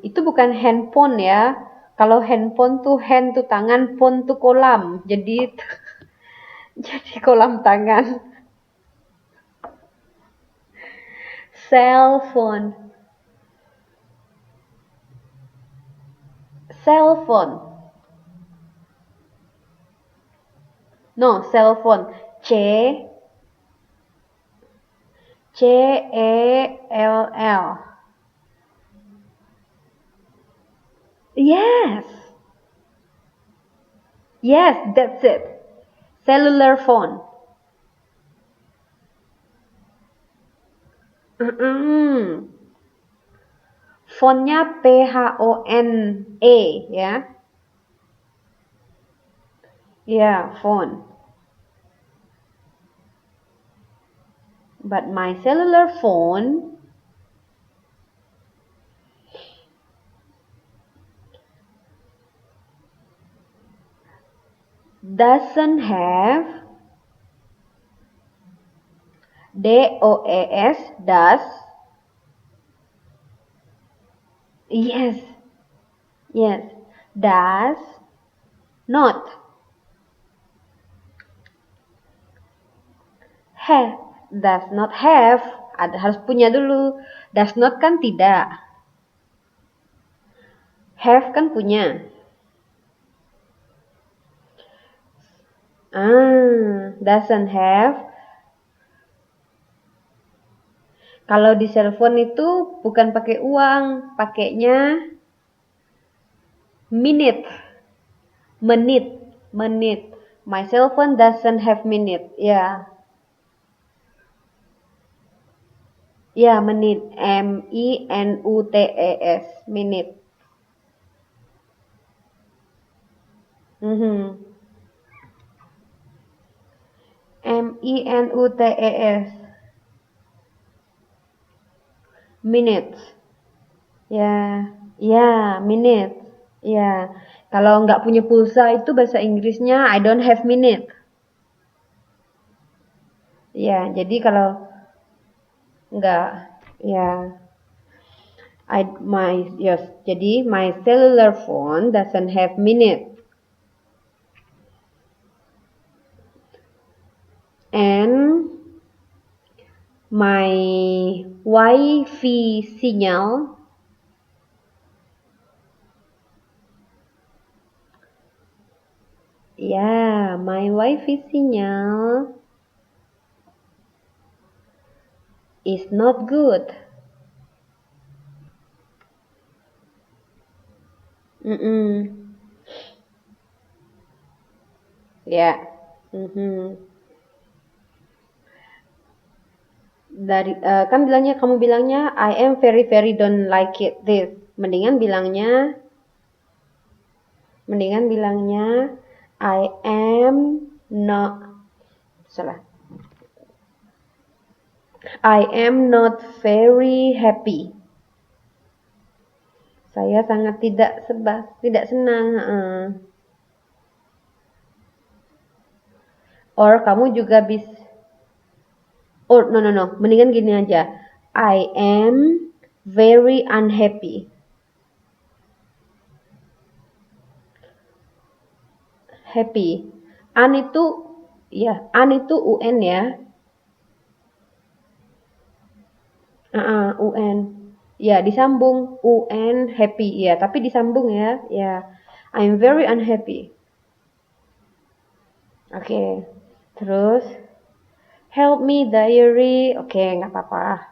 S1: itu bukan handphone ya. Kalau handphone tuh hand tuh tangan, phone tuh kolam. Jadi kolam tangan. Cell phone. No, cell phone. C-E-L-L. Yes. Yes, that's it. Cellular phone. Fontnya P-H-O-N-E ya. Ya, phone. But my cellular phone doesn't have D-O-E-S, does. Yes. Yes. Does not have. Does not have. Harus punya dulu. Does not kan tidak. Have kan punya. Doesn't have. Kalau di cellphone itu bukan pakai uang, pakainya menit. My cell phone doesn't have minute. Ya. Ya, menit. M-I-N-U-T-E-S. Minute. M-I-N-U-T-E-S. Minutes. Ya, minutes. Ya, kalau nggak punya pulsa itu bahasa Inggrisnya I don't have minute. Ya, jadi kalau nggak, ya, jadi my cellular phone doesn't have minute. And my Wi-Fi signal my Wi-Fi signal is not good. Ya. Kan kamu bilangnya I am very don't like it this. Mendingan bilangnya I am not very happy. Saya sangat tidak senang. Or kamu juga bisa. Oh, no. Mendingan gini aja. I am very unhappy. Happy. An itu UN ya. UN. Ya, disambung UN happy ya, tapi disambung ya. Ya. I'm very unhappy. Oke. Terus help me diary. Oke, nggak apa-apa.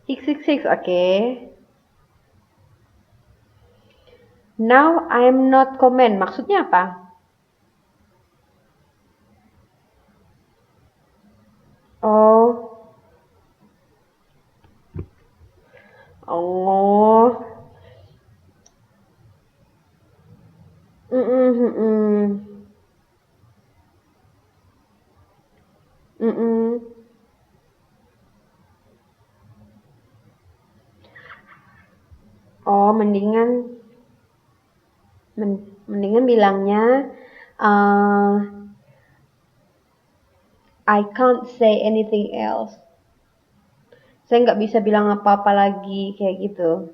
S1: 666, oke. Now I'm not comment. Maksudnya apa? Oh. Oh, mendingan bilangnya I can't say anything else. Saya nggak bisa bilang apa-apa lagi kayak gitu.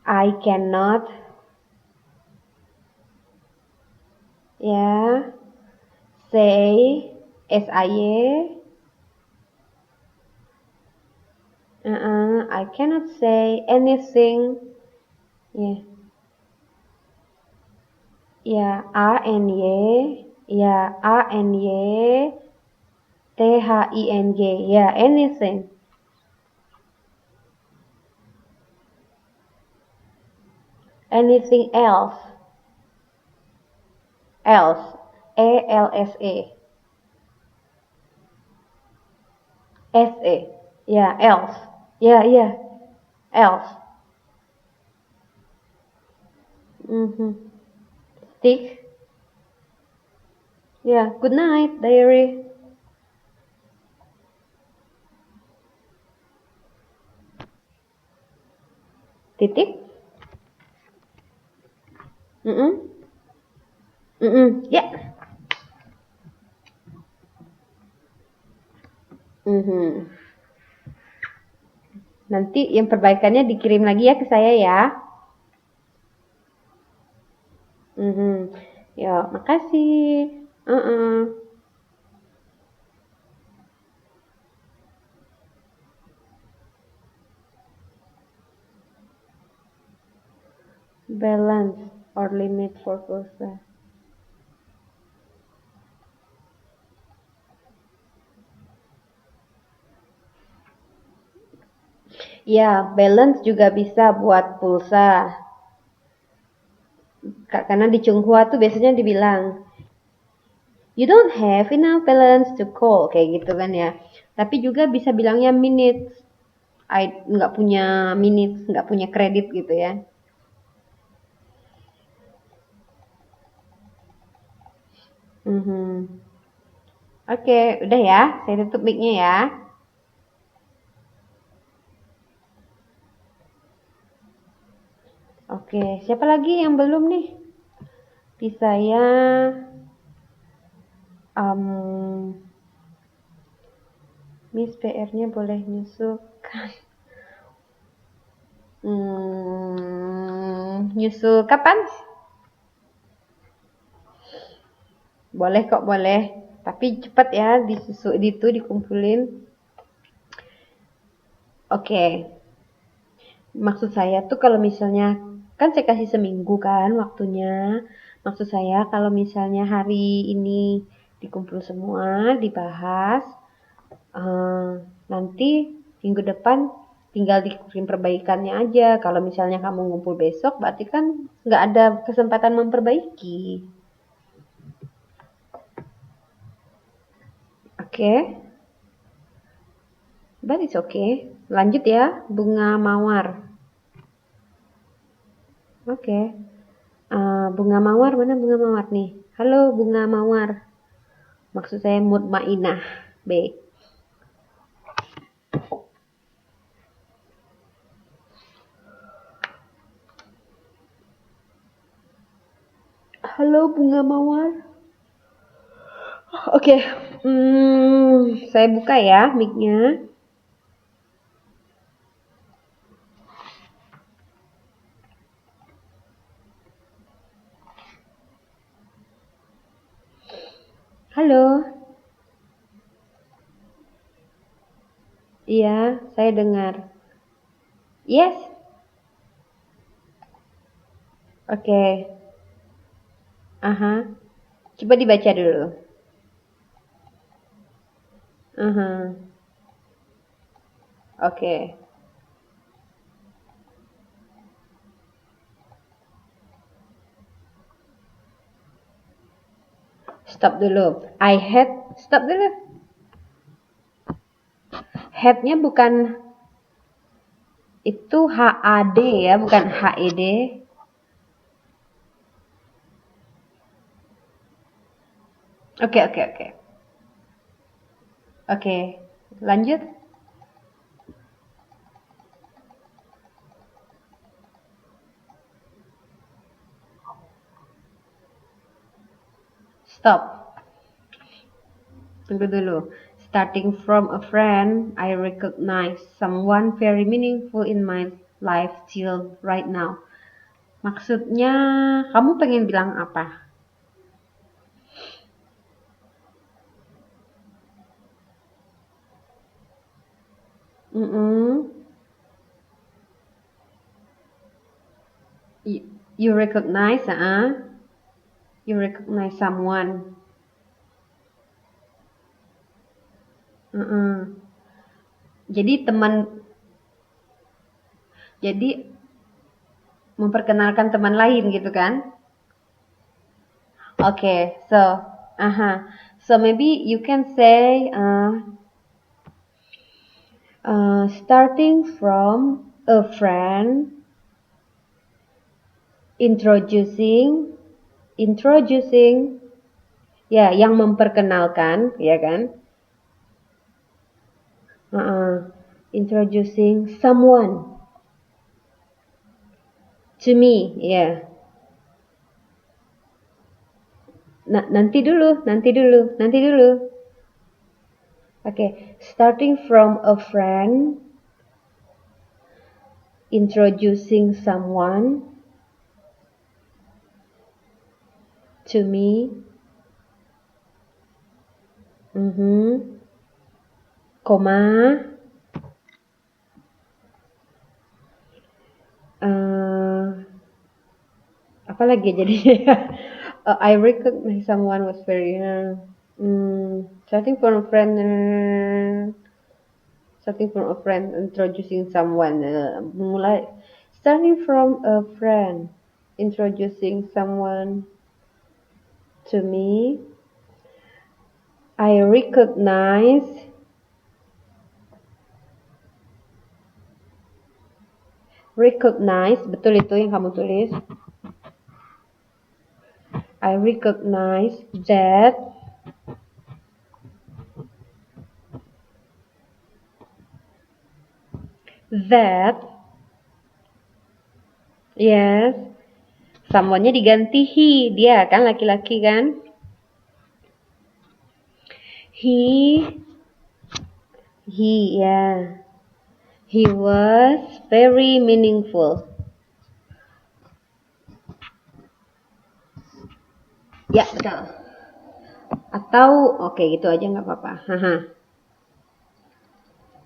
S1: I cannot say S-I-Y. I cannot say anything. A-N-Y. A-N-Y. T-H-I-N-G. Yeah, anything. Anything else. Else. A-L-S-A. S-A. Yeah, else. Yeah. Else. Stick. Yeah, good night, diary. Titik. Ya. Nanti yang perbaikannya dikirim lagi ya ke saya ya. Ya, makasih. Balance or limit for pulsa. Ya, balance juga bisa buat pulsa. Karena di Chunghua tuh biasanya dibilang, you don't have enough balance to call, kayak gitu kan ya. Tapi juga bisa bilangnya minutes. Nggak punya minutes, nggak punya kredit gitu ya. Oke, udah ya. Saya tutup mic-nya ya. Oke, siapa lagi yang belum nih? Di saya Miss PR-nya boleh nyusulkan. Nyusul kapan? Boleh kok, boleh. Tapi cepat ya, dikumpulin. Oke. Maksud saya tuh kalau misalnya, kan saya kasih seminggu kan waktunya. Maksud saya kalau misalnya hari ini dikumpul semua, dibahas, nanti minggu depan tinggal dikirim perbaikannya aja. Kalau misalnya kamu ngumpul besok, berarti kan nggak ada kesempatan memperbaiki. Oke. But it's okay. Lanjut ya, bunga mawar. Oke. Bunga mawar, mana bunga mawar nih? Halo bunga mawar. Maksud saya mutmainah. B. Halo bunga mawar. Oke. Saya buka ya mic-nya. Halo. Iya, saya dengar. Yes. Oke. Coba dibaca dulu. Oke. Stop dulu. Stop dulu. Had-nya bukan itu HAD ya, bukan HED. Oke. Oke, lanjut. Stop. Tunggu dulu. Starting from a friend, I recognize someone very meaningful in my life till right now. Maksudnya, kamu pengen bilang apa? You recognize, You recognize someone. Jadi jadi memperkenalkan teman lain gitu kan? Okay, so maybe you can say starting from a friend, introducing, ya, yang memperkenalkan, ya kan? Introducing someone to me, ya. Nanti dulu. Okay, starting from a friend, introducing someone to me, koma, apa lagi jadinya? I recognize someone was very starting from a friend, introducing someone, mulai starting from a friend, introducing someone to me. I recognize betul itu yang kamu tulis. I recognize that yes, someone-nya diganti he, dia kan laki-laki kan? He yeah. He was very meaningful. Ya, betul. Atau oke, gitu aja nggak apa-apa.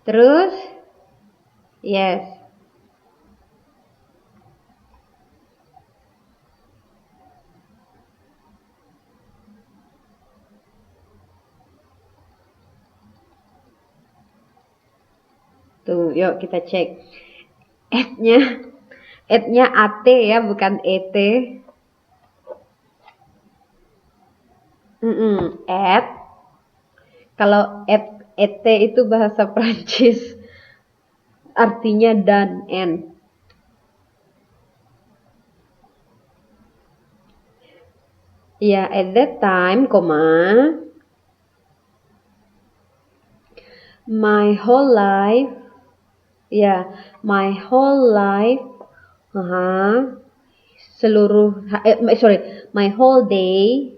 S1: Terus yes. Tuh, yuk kita cek. At-nya AT ya, bukan ET. At. Kalau ET itu bahasa Prancis. Artinya dan, and. Ya, at that time, my whole life, my whole day,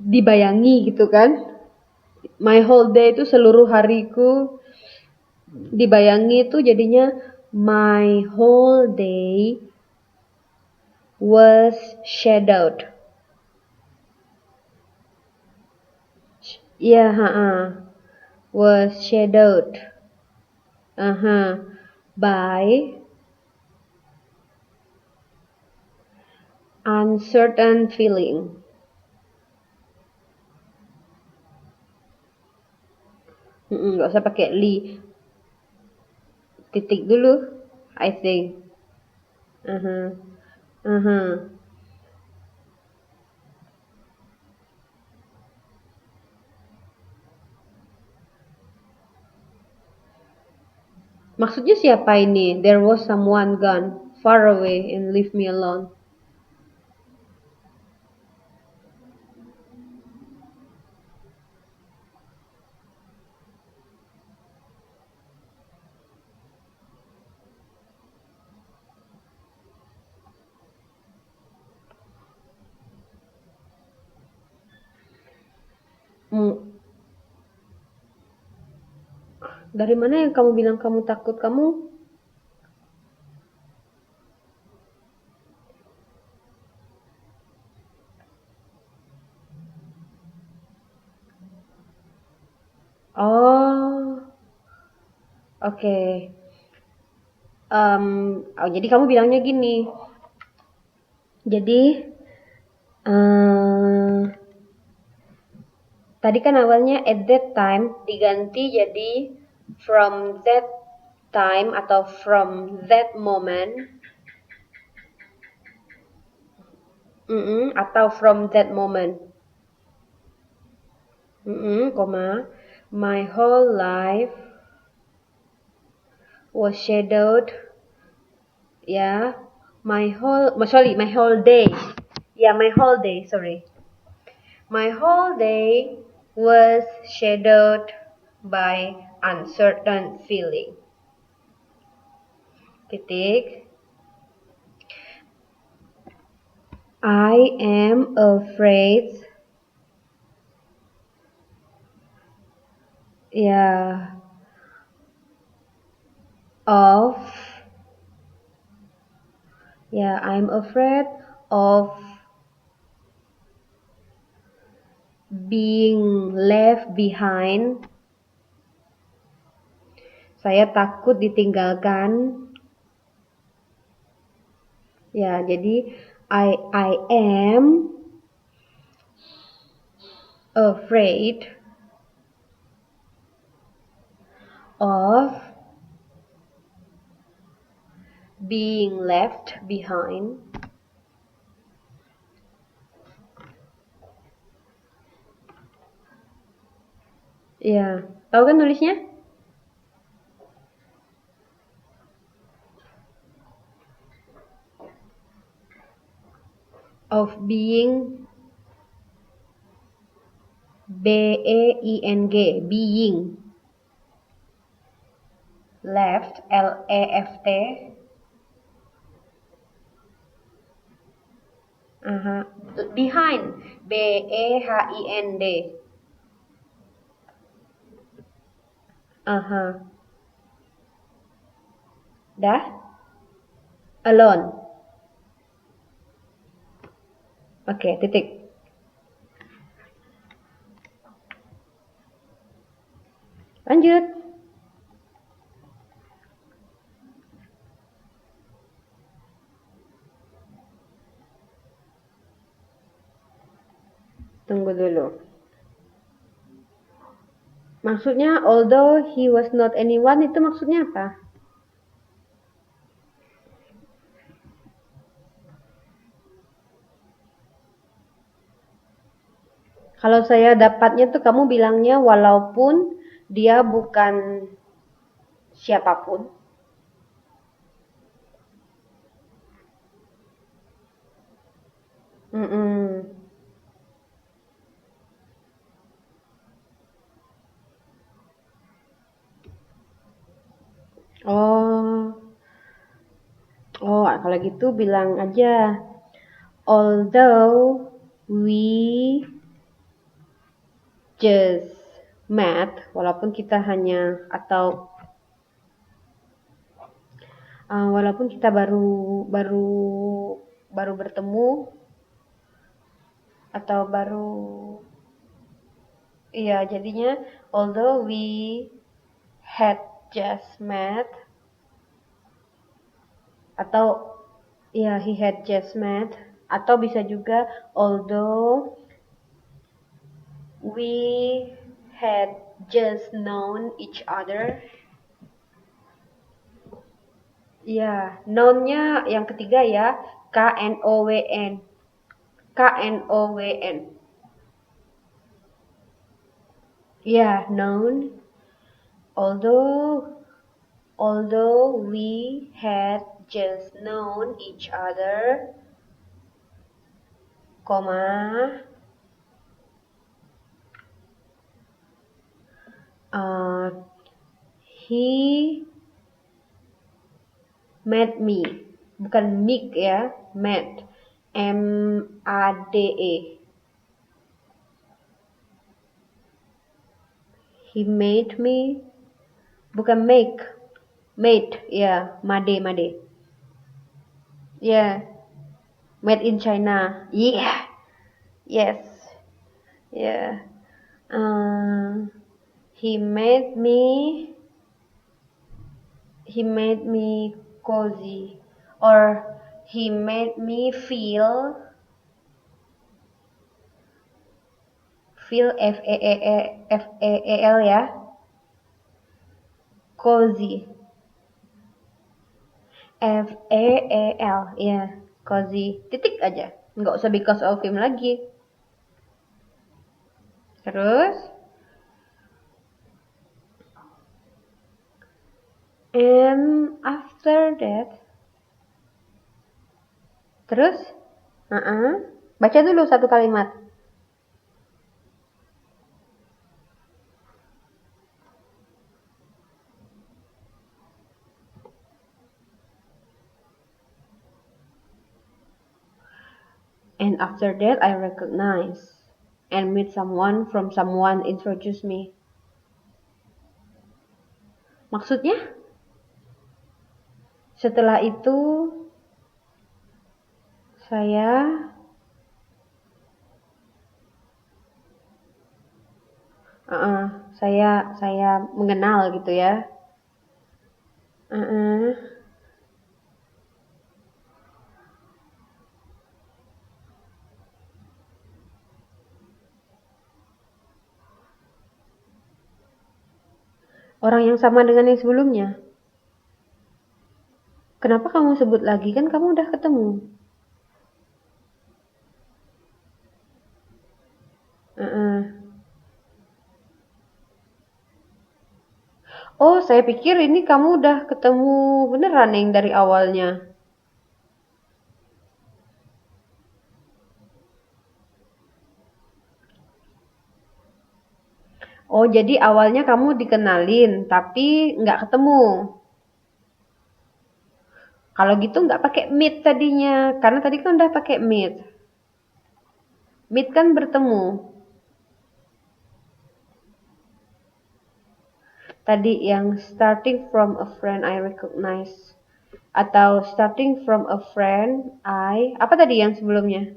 S1: dibayangi gitu kan? My whole day itu seluruh hariku, dibayangi itu jadinya my whole day was shadowed. Was shadowed by uncertain feeling. Nggak usah pakai li, titik dulu, I think. Maksudnya siapa ini? There was someone gone far away and leave me alone. Dari mana yang kamu bilang kamu takut? Kamu oke. Jadi kamu bilangnya gini. Jadi Tadi kan awalnya at that time diganti jadi from that time atau from that moment. Atau from that moment. Koma. My whole life was shadowed. Ya, my whole day. Yeah, my whole day. Sorry. My whole day was shadowed by uncertain feeling. Titik. I am afraid. Yeah. I'm afraid of being left behind. Saya takut ditinggalkan. Ya, jadi I am afraid of being left behind. Ya, tahu kan nulisnya? Of being B-E-I-N-G, being left, L-E-F-T. Behind, B-E-H-I-N-D. Dah? Alone. Oke, titik. Lanjut. Tunggu dulu. Maksudnya, although he was not anyone, itu maksudnya apa? Kalau saya dapatnya tuh kamu bilangnya walaupun dia bukan siapapun. Oh, kalau gitu bilang aja, although we just met, walaupun kita hanya atau walaupun kita baru bertemu atau jadinya although we had just met atau he had just met, atau bisa juga although we had just known each other. Ya, known-nya yang ketiga ya, K-N-O-W-N. K-N-O-W-N. Ya, known. Although we had just known each other, he met me, bukan meet ya, met, M-A-D-E. He made me, bukan make, made ya, made. Yeah, made in China. Yeah, yes, yeah. He made me cozy, or he made me feel Feel, F-E-E-L ya. Cozy. F-E-E-L, ya. Cozy. Titik aja. Nggak usah because of him lagi. Terus. And after that. Terus. Baca dulu satu kalimat. And after that, I recognize and meet someone from someone introduce me. Maksudnya? Setelah itu, saya mengenal gitu ya. Orang yang sama dengan yang sebelumnya. Kenapa kamu sebut lagi? Kan kamu udah ketemu. Oh, saya pikir ini kamu udah ketemu beneran yang dari awalnya. Oh, jadi awalnya kamu dikenalin, tapi nggak ketemu. Kalau gitu nggak pakai meet tadinya, karena tadi kan udah pakai meet. Meet kan bertemu. Tadi yang starting from a friend I recognize. Atau starting from a friend I... Apa tadi yang sebelumnya?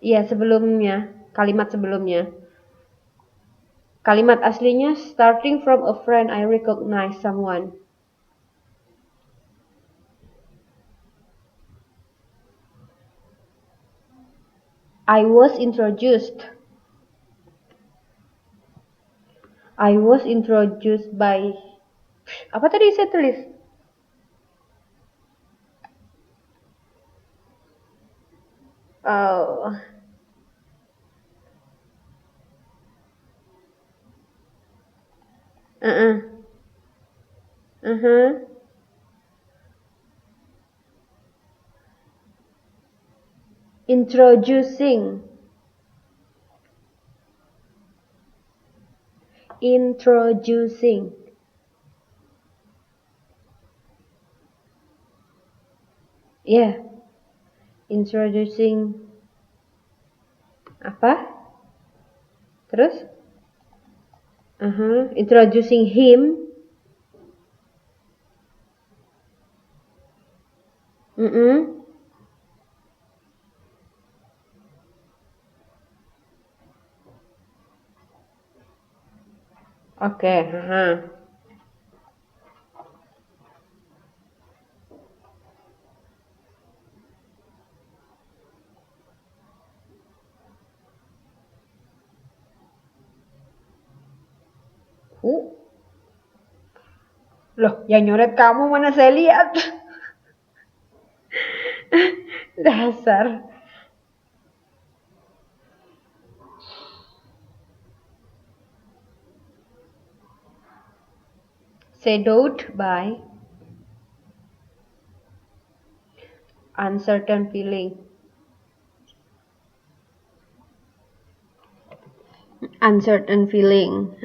S1: Iya, sebelumnya. Kalimat sebelumnya. Kalimat aslinya starting from a friend I recognize someone. I was introduced. I was introduced by... Apa tadi saya tulis? Oh. Introducing. Introducing. Yeah. Introducing. Apa? Terus? Introducing him. Oke. Loh, yang nyoret kamu mana saya lihat. Dasar. Shadowed by uncertain feeling. Uncertain feeling.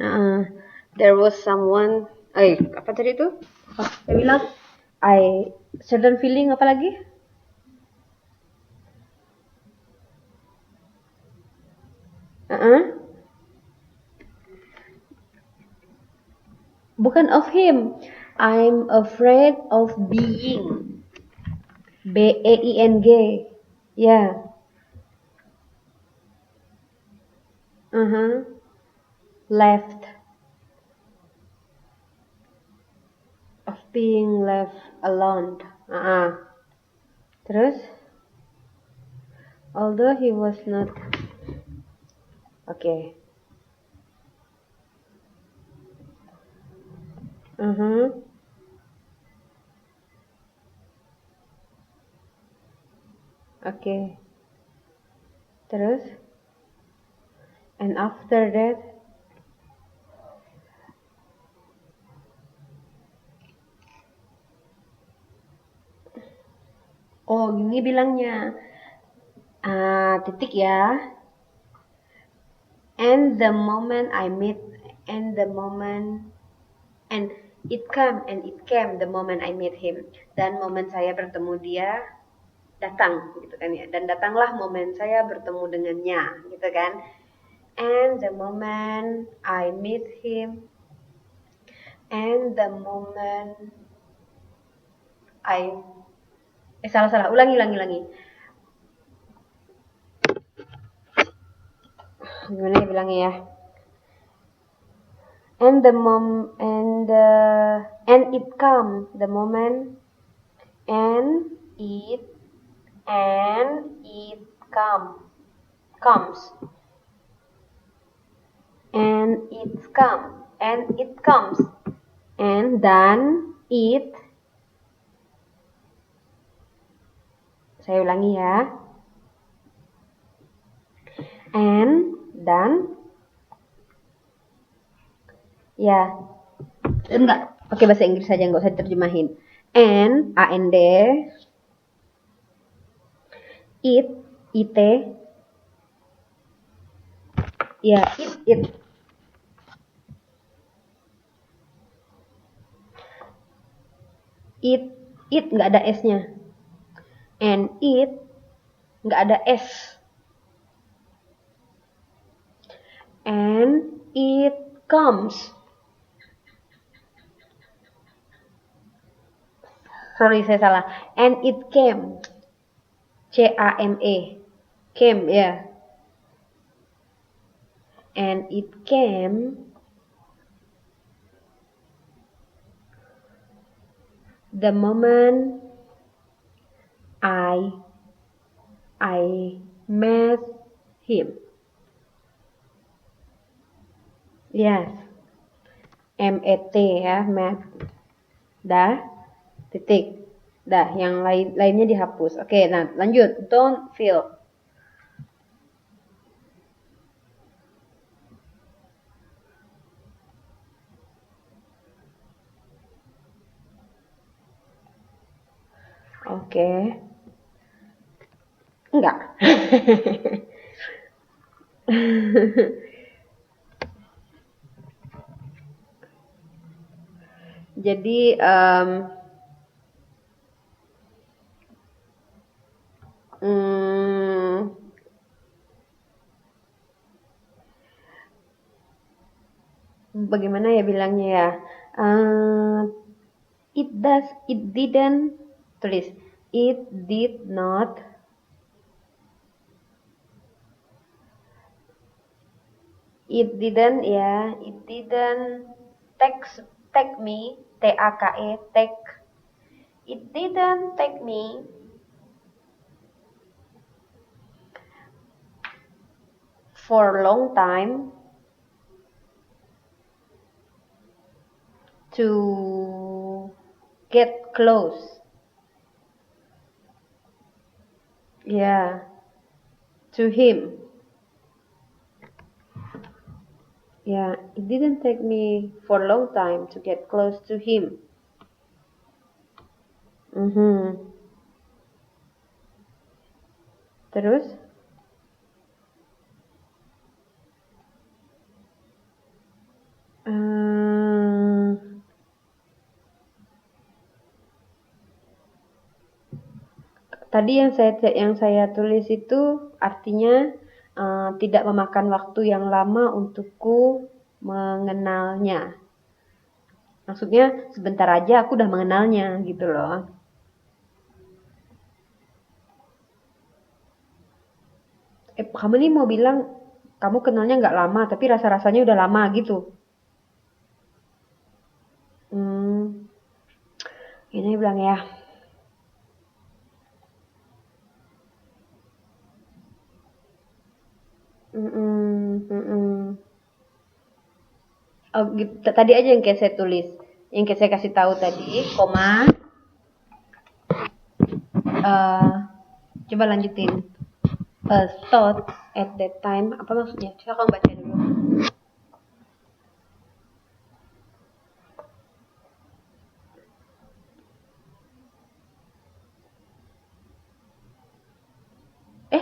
S1: There was someone. Apa tadi itu? Saya bilang. Certain feeling apa lagi? Bukan of him. I'm afraid of being. B-E-I-N-G. Yeah. Left. Of being left alone. Terus? Although he was not Oke. Oke. Terus? And after that? Oh, gini bilangnya. Titik ya. And the moment I meet, and the moment, and it came the moment I meet him. Dan momen saya bertemu dia datang, gitu kan ya. Dan datanglah momen saya bertemu dengannya, gitu kan. And the moment I meet him, and the moment salah, ulangi. Gimana ya bilangnya ya? And it come the moment, and it comes, and then it, saya ulangi ya, and dan ya enggak pakai bahasa Inggris saja, nggak usah diterjemahin. And it ya, it nggak ada s-nya, and it nggak ada s, and it comes. Sorry, saya salah. And it came. C-A-M-E. Came, ya. And it came the moment I met him. Yes. M-E-T ya, met. Dah. Titik. Dah, yang lainnya dihapus. Oke, nah lanjut. Don't feel. Oke. Enggak. Jadi bagaimana ya bilangnya ya? It didn't, tulis. It did not take me, T-A-K-E, take. It didn't take me for a long time to get close. Yeah, to him. Yeah, it didn't take me for a long time to get close to him. Terus? Tadi yang saya tulis itu artinya tidak memakan waktu yang lama untukku mengenalnya. Maksudnya sebentar aja aku udah mengenalnya gitu loh. Kamu nih mau bilang kamu kenalnya nggak lama tapi rasa-rasanya udah lama gitu. Ini bilang ya. Oh, tadi aja yang kayak saya tulis, yang kayak saya kasih tahu tadi, koma. Coba lanjutin. Thought at that time, apa maksudnya? Coba kamu baca dulu.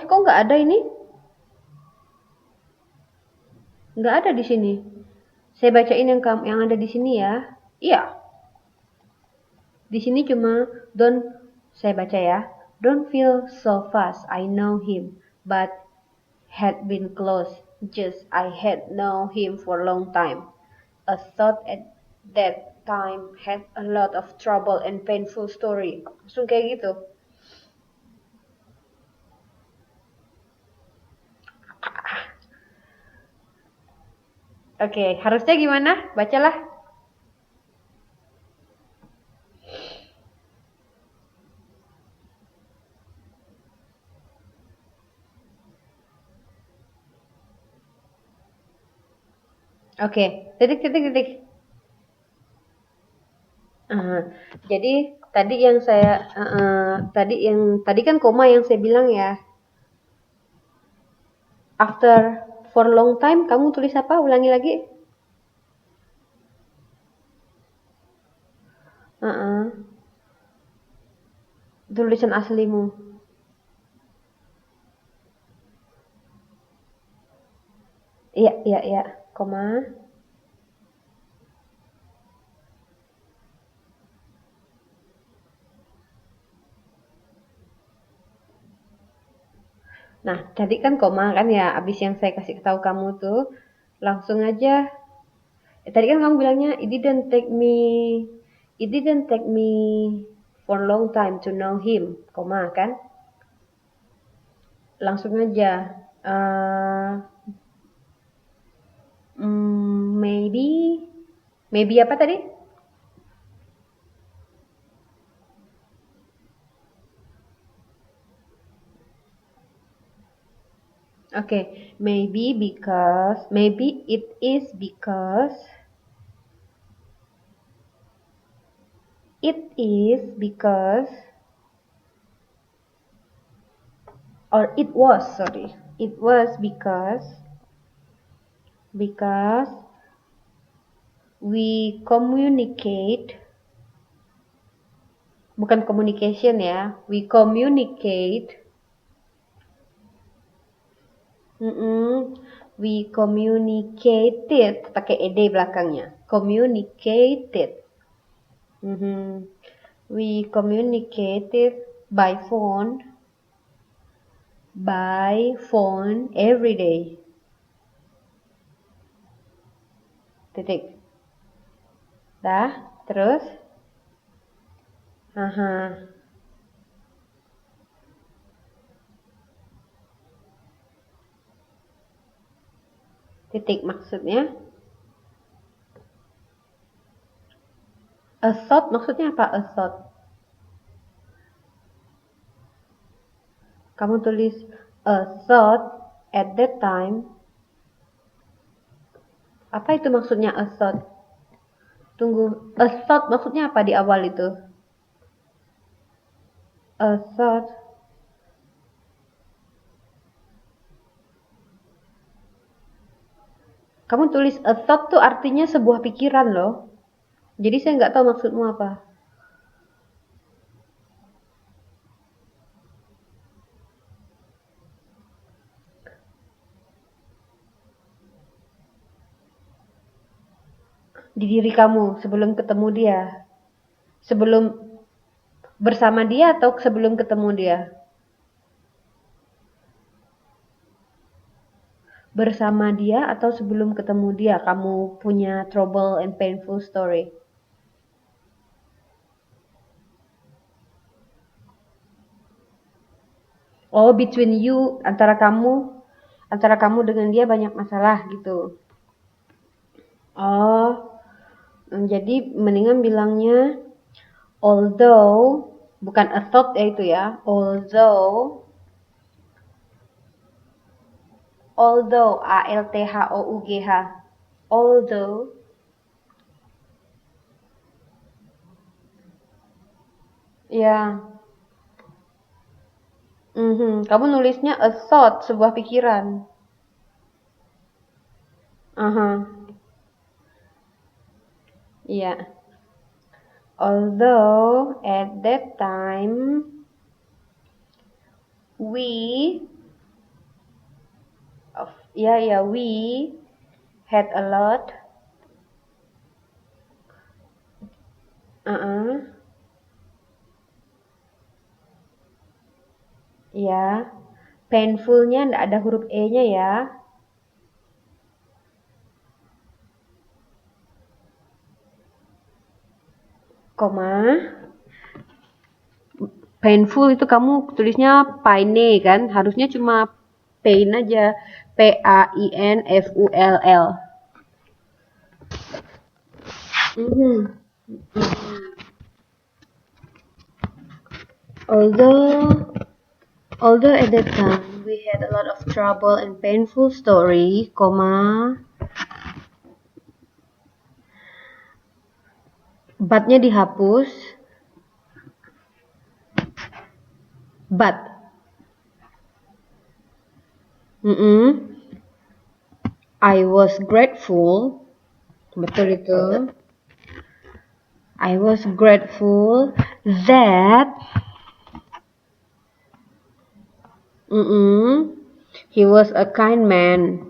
S1: Kok nggak ada ini? Nggak ada di sini. Saya bacain yang ada di sini ya. Iya. Di sini cuma saya baca ya. Don't feel so fast. I know him, but had been close. Just I had known him for a long time. A thought at that time had a lot of trouble and painful story. Langsung kayak gitu. Oke, harusnya gimana? Bacalah. Oke, titik. Jadi tadi kan koma yang saya bilang ya. After for long time, kamu tulis apa? Ulangi lagi. Tulisan aslimu. Iya, koma. Nah, tadi kan koma kan ya, abis yang saya kasih tahu kamu tuh, langsung aja. Tadi kan kamu bilangnya, it didn't take me for a long time to know him, koma kan? Langsung aja. Maybe apa tadi? Okay, maybe it is because or it was because we communicate, bukan communication ya, we communicated pakai ed belakangnya, communicated. We communicated by phone every day. Titik. Dah, terus? Titik maksudnya? A thought maksudnya apa? A thought. Kamu tulis a thought at that time. Apa itu maksudnya a thought? Tunggu, a thought maksudnya apa di awal itu? A thought. Kamu tulis a thought tuh artinya sebuah pikiran loh. Jadi saya nggak tahu maksudmu apa. Di diri kamu sebelum ketemu dia. Sebelum bersama dia atau sebelum ketemu dia? Bersama dia atau sebelum ketemu dia kamu punya trouble and painful story? Oh, between you, antara kamu dengan dia banyak masalah gitu. Oh, jadi mendingan bilangnya although, bukan a thought ya itu ya, although Although, A-L-T-H-O-U-G-H. Although. Ya. Kamu nulisnya a thought, sebuah pikiran. Iya. Although at that time we had a lot ya, painfulnya ndak ada huruf E-nya ya. Koma. Painful itu kamu tulisnya paine kan? Harusnya cuma pain aja. P-A-I-N-F-U-L-L. Although at that time we had a lot of trouble and painful story, but-nya dihapus. But. I was grateful. Betul itu. I was grateful that he was a kind man.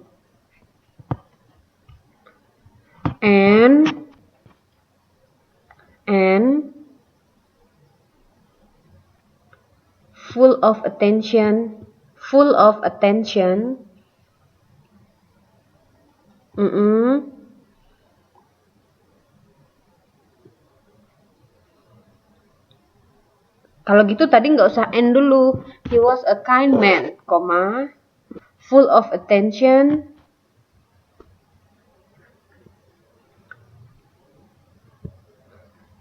S1: And full of attention. Kalau gitu tadi nggak usah end dulu. He was a kind man, full of attention,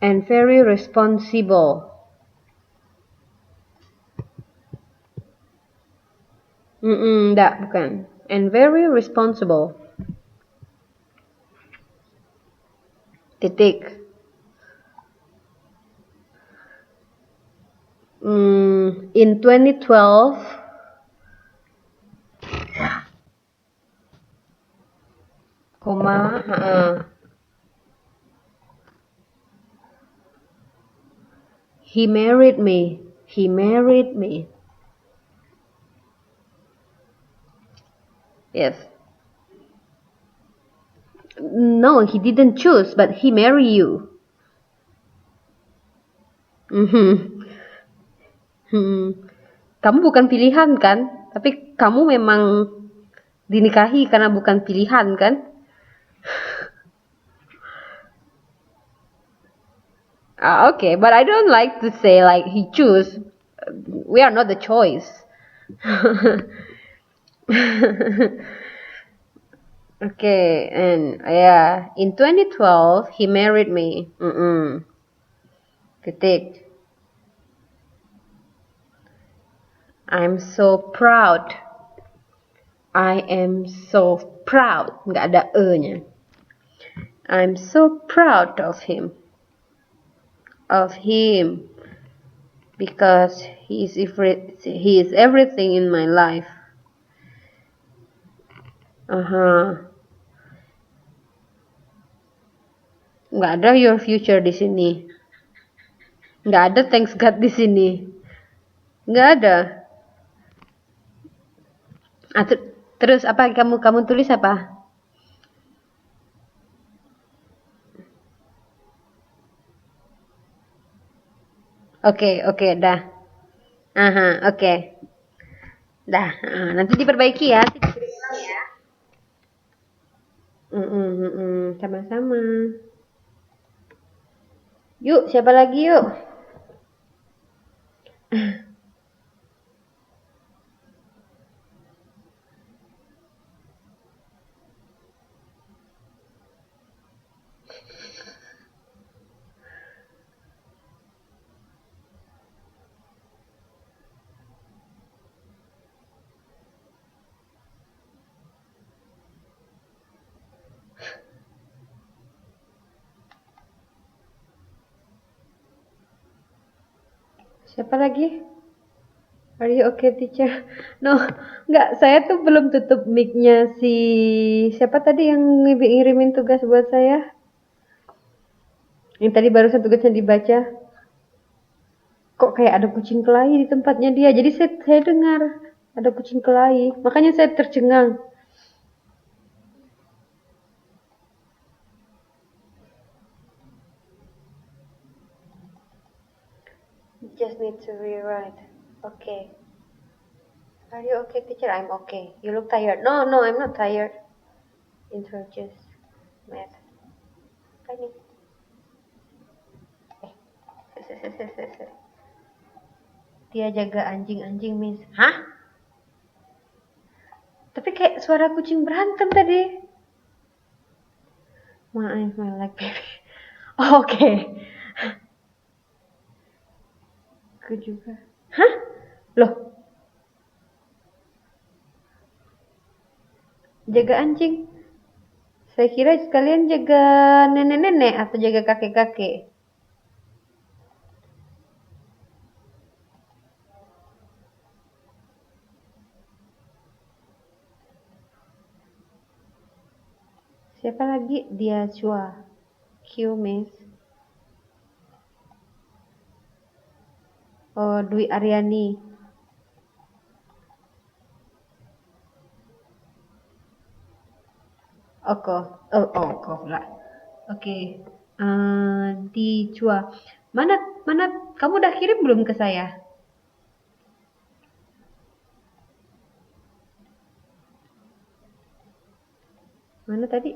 S1: and very responsible. Enggak, bukan. And very responsible. Titik. In 2012, he married me. Yes. No, he didn't choose, but he married you. Kamu bukan pilihan kan? Tapi kamu memang dinikahi karena bukan pilihan kan? Okay, but I don't like to say like he choose. We are not the choice. Okay, and in 2012 he married me. Titik. I'm so proud. I am so proud. Nggak ada E-nya. I'm so proud of him. Because he is everything in my life. Nggak ada your future di sini. Nggak ada thanks God di sini. Nggak ada. Terus apa kamu tulis apa? Oke, dah. Oke. Dah, nanti diperbaiki ya. Sama-sama. Yuk, siapa lagi yuk? Siapa lagi? Are you okay, teacher? No, enggak. Saya tuh belum tutup mic-nya si siapa tadi yang ngirimin tugas buat saya? Yang tadi barusan tugasnya dibaca. Kok kayak ada kucing kelahi di tempatnya dia. Jadi saya dengar ada kucing kelahi. Makanya saya tercengang. Just need to rewrite. Okay. Are you okay, teacher? I'm okay. You look tired. No, I'm not tired. Introduce math. Tadi. Se. Dia jaga anjing-anjing, Miss. Hah? Tapi kayak suara kucing berantem tadi. My like baby. Oh, oke. Aku juga. Hah? Loh, jaga anjing. Saya kira sekalian jaga nenek-nenek atau jaga kakek-kakek. Siapa lagi? Dia Chua. Q, Miss. Oh, Dwi Aryani. Kok pula. Oke. Di Chua. Mana kamu udah kirim belum ke saya? Mana tadi?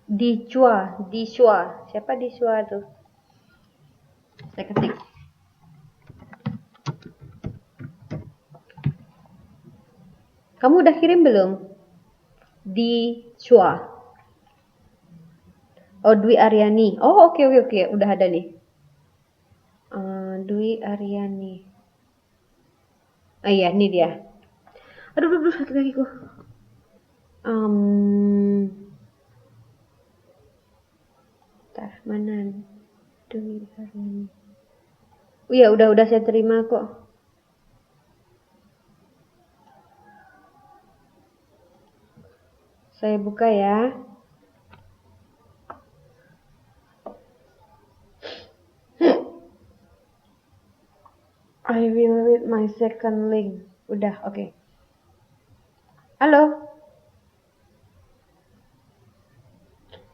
S1: Di Chua. Siapa di Chua tuh? Saya ketik. Kamu udah kirim belum? Di Chua. Oh, Dwi Aryani. Oh, oke. Udah ada nih. Dwi Aryani. Oh iya, ini dia. Aduh, satu lagi kok. Mana? Dwi Aryani. Oh iya, udah saya terima kok. Saya buka ya. I will read my second link. Udah, oke. Halo.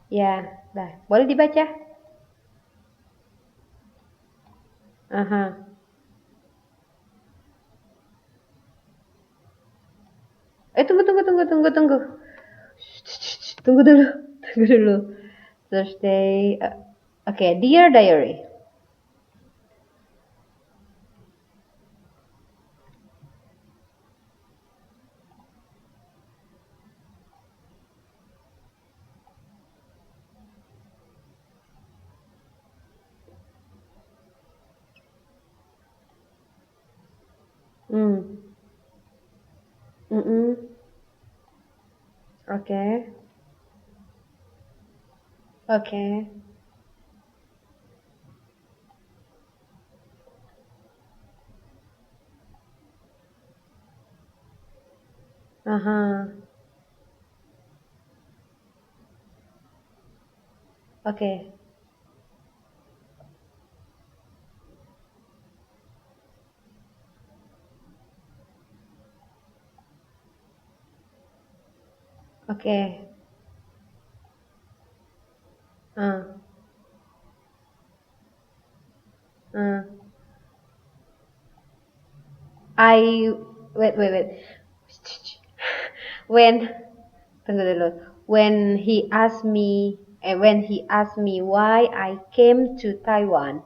S1: Ya, dah. Boleh dibaca? Aha. Tunggu. Tunggu dulu. Thursday. Oke, Dear Diary. Oke. Aha. Oke. Oke. Wait. Tunggu dulu. When he asked me why I came to Taiwan.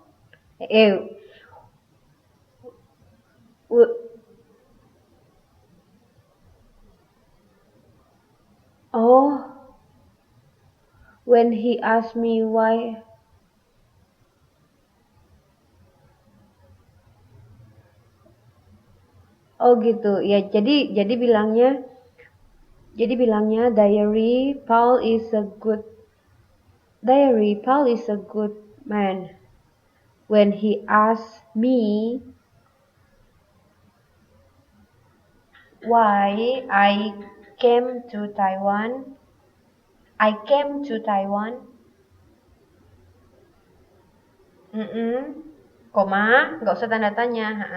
S1: When he asked me why. Oh gitu. Ya, jadi bilangnya Diary, Paul is a good man when he asked me why I came to Taiwan. I came to Taiwan. Koma, nggak usah tanda tanya.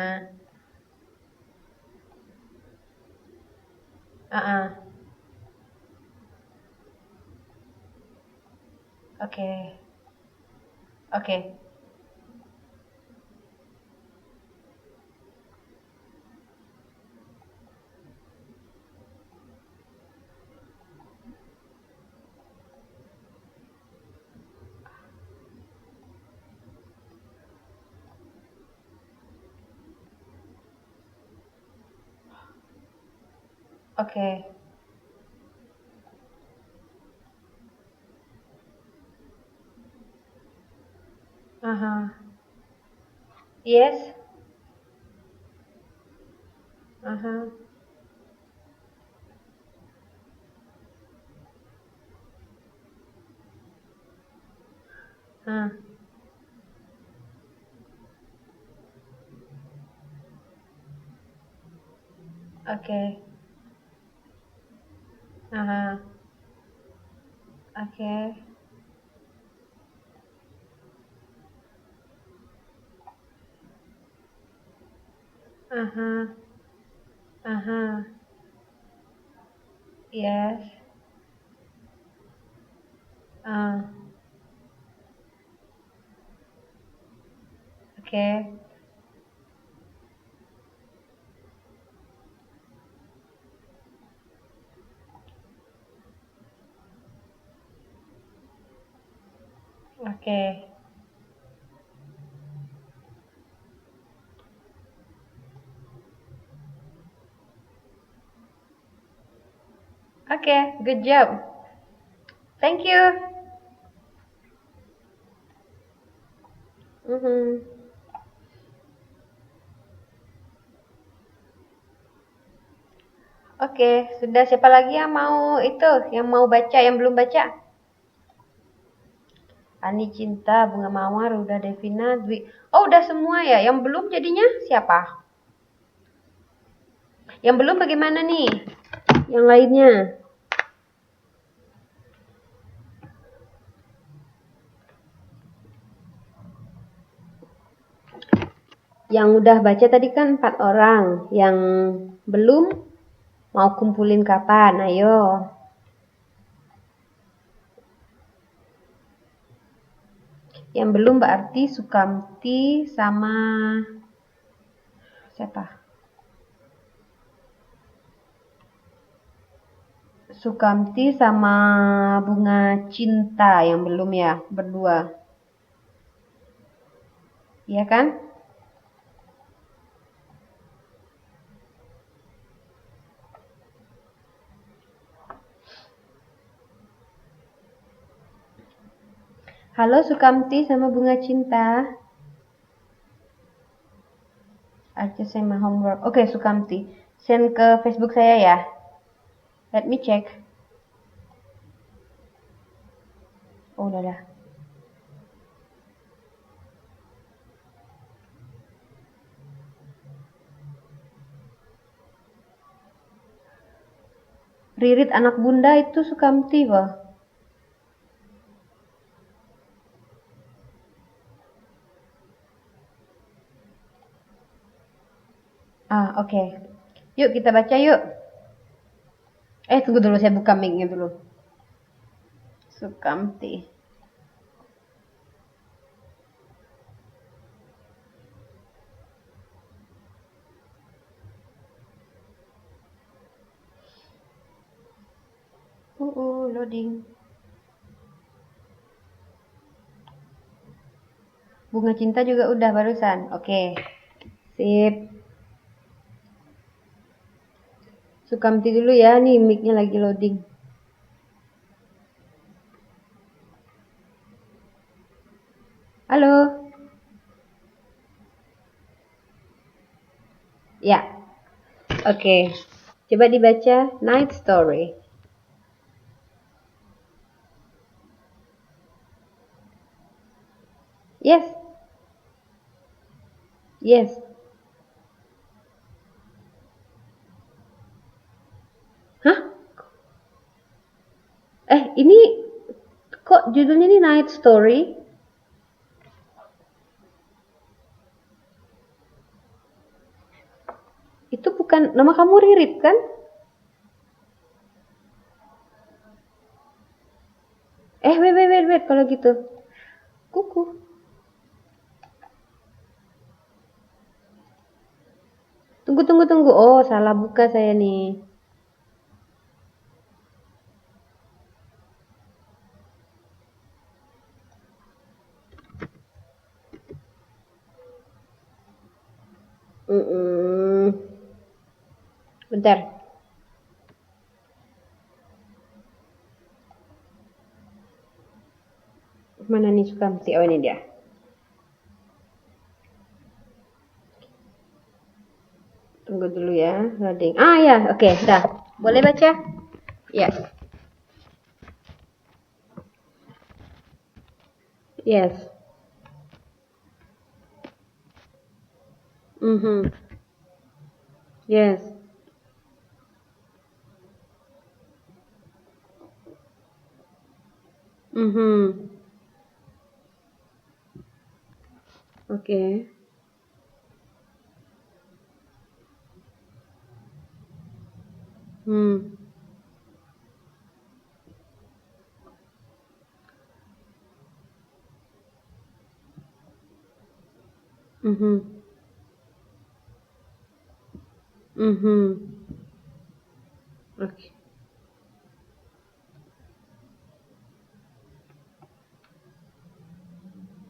S1: Oke. Yes. Oke. Yes. Oke. Oke, good job. Thank you. Oke, sudah siapa lagi yang mau yang mau baca, yang belum baca? Ani Cinta, Bunga Mawar, udah Devina, Dwi. Oh, udah semua ya. Yang belum jadinya siapa? Yang belum bagaimana nih? Yang lainnya? Yang udah baca tadi kan 4 orang. Yang belum mau kumpulin kapan? Ayo. Yang belum berarti Sukamti sama siapa? Sukamti sama Bunga Cinta yang belum ya, berdua. Iya kan? Halo Sukamti sama Bunga Cinta. I just send my homework. Oke, Sukamti. Send ke Facebook saya ya. Let me check. Oh, udah dah. Ririt anak bunda itu Sukamti, Wah. Oke. Yuk kita baca yuk. Tunggu dulu, saya buka mic-nya dulu. Sukamti. Loading. Bunga Cinta juga udah barusan. Oke. Sip. Sukamti dulu ya, nih mic-nya lagi loading. Halo. Ya. Oke. Coba dibaca Night Story. Yes. Yes. Hah? Ini kok judulnya ini Night Story? Itu bukan nama kamu Ririt kan? Wait, kalau gitu. Kuku. Tunggu. Oh, salah buka saya nih. Bentar. Mana nih Sukamti? Oh, ini dia. Tunggu dulu ya, loading. Ya, oke, dah. Boleh baca? Yes. Yes. Yes. Oke.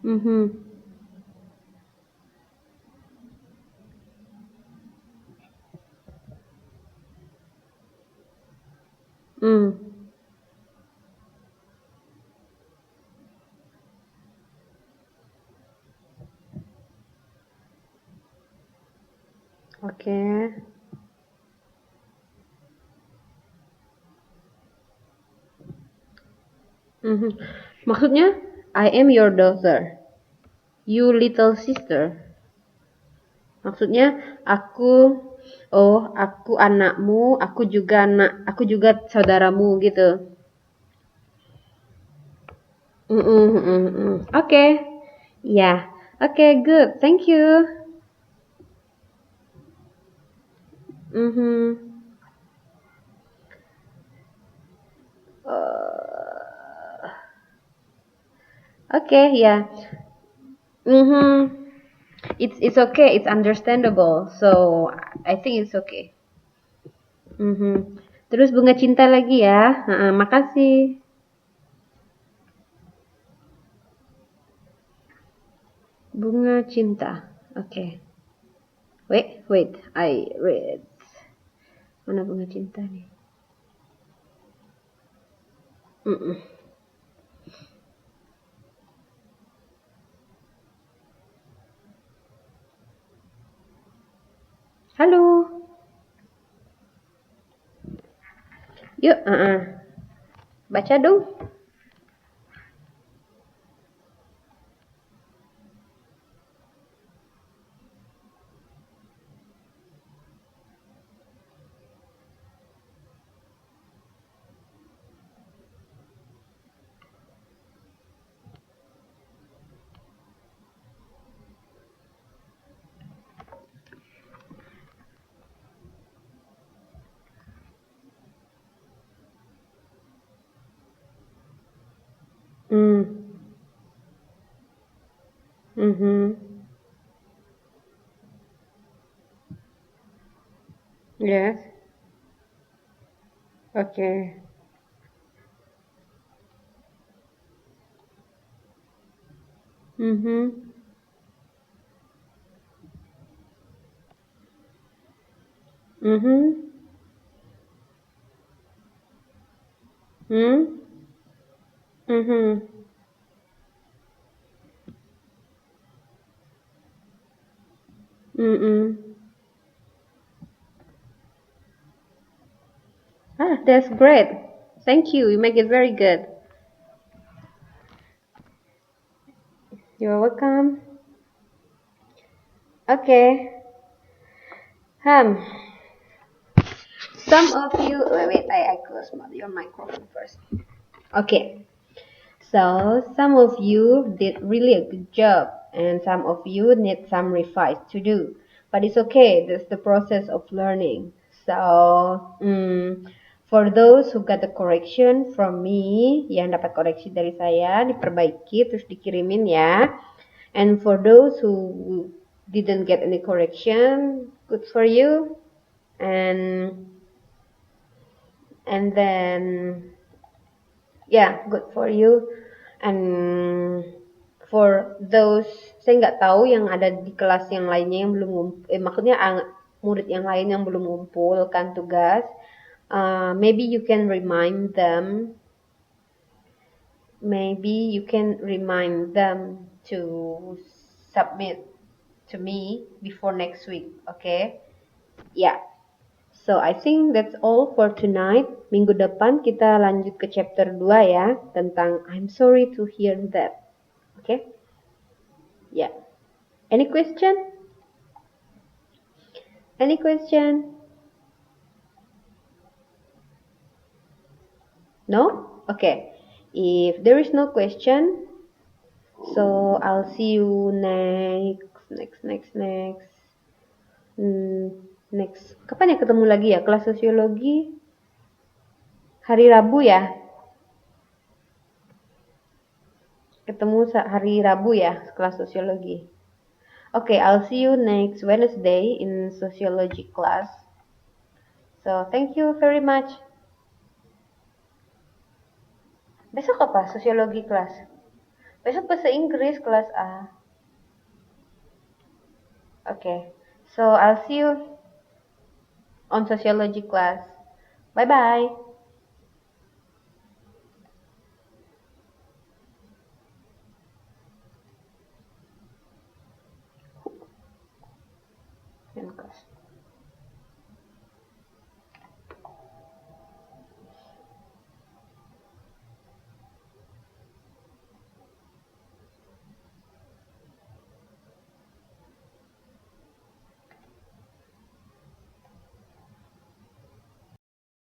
S1: Oke. Oke. Maksudnya, I am your daughter, you little sister. Maksudnya, aku anakmu, aku juga saudaramu gitu. Oke. Ya. Oke, good. Thank you. Oke, ya. It's okay. It's understandable. So I think it's okay. Terus bunga cinta lagi ya. Makasih. Bunga cinta. Oke. Wait. I read. Mana bunga cinta nih? Halo. Yuk, baca dong. Yes. Okay. That's great. Thank you. You make it very good. You're welcome. Okay. Some of you, wait, I close your microphone first. Okay. So some of you did really a good job, and some of you need some revise to do. But it's okay. That's the process of learning. So for those who got the correction from me, yang dapat koreksi dari saya, diperbaiki terus dikirimin ya. And for those who didn't get any correction, good for you. And then yeah, good for you. And for those, saya nggak tahu yang ada di kelas yang lainnya yang belum maksudnya murid yang lain yang belum mengumpulkan tugas, maybe you can remind them to submit to me before next week, okay? Yeah. So I think that's all for tonight. Minggu depan kita lanjut ke chapter 2 ya, tentang I'm sorry to hear that. Okay? Yeah. Any question? Any question? No? Okay. If there is no question, so I'll see you next. Kapan ya ketemu lagi ya? Kelas sosiologi hari Rabu ya? Ketemu hari Rabu ya, kelas sosiologi. Okay, I'll see you next Wednesday in sociology class. So, thank you very much. Besok apa? Sosiologi kelas. Besok bahasa Inggris kelas A. Okay, so I'll see you on sociology class. Bye-bye.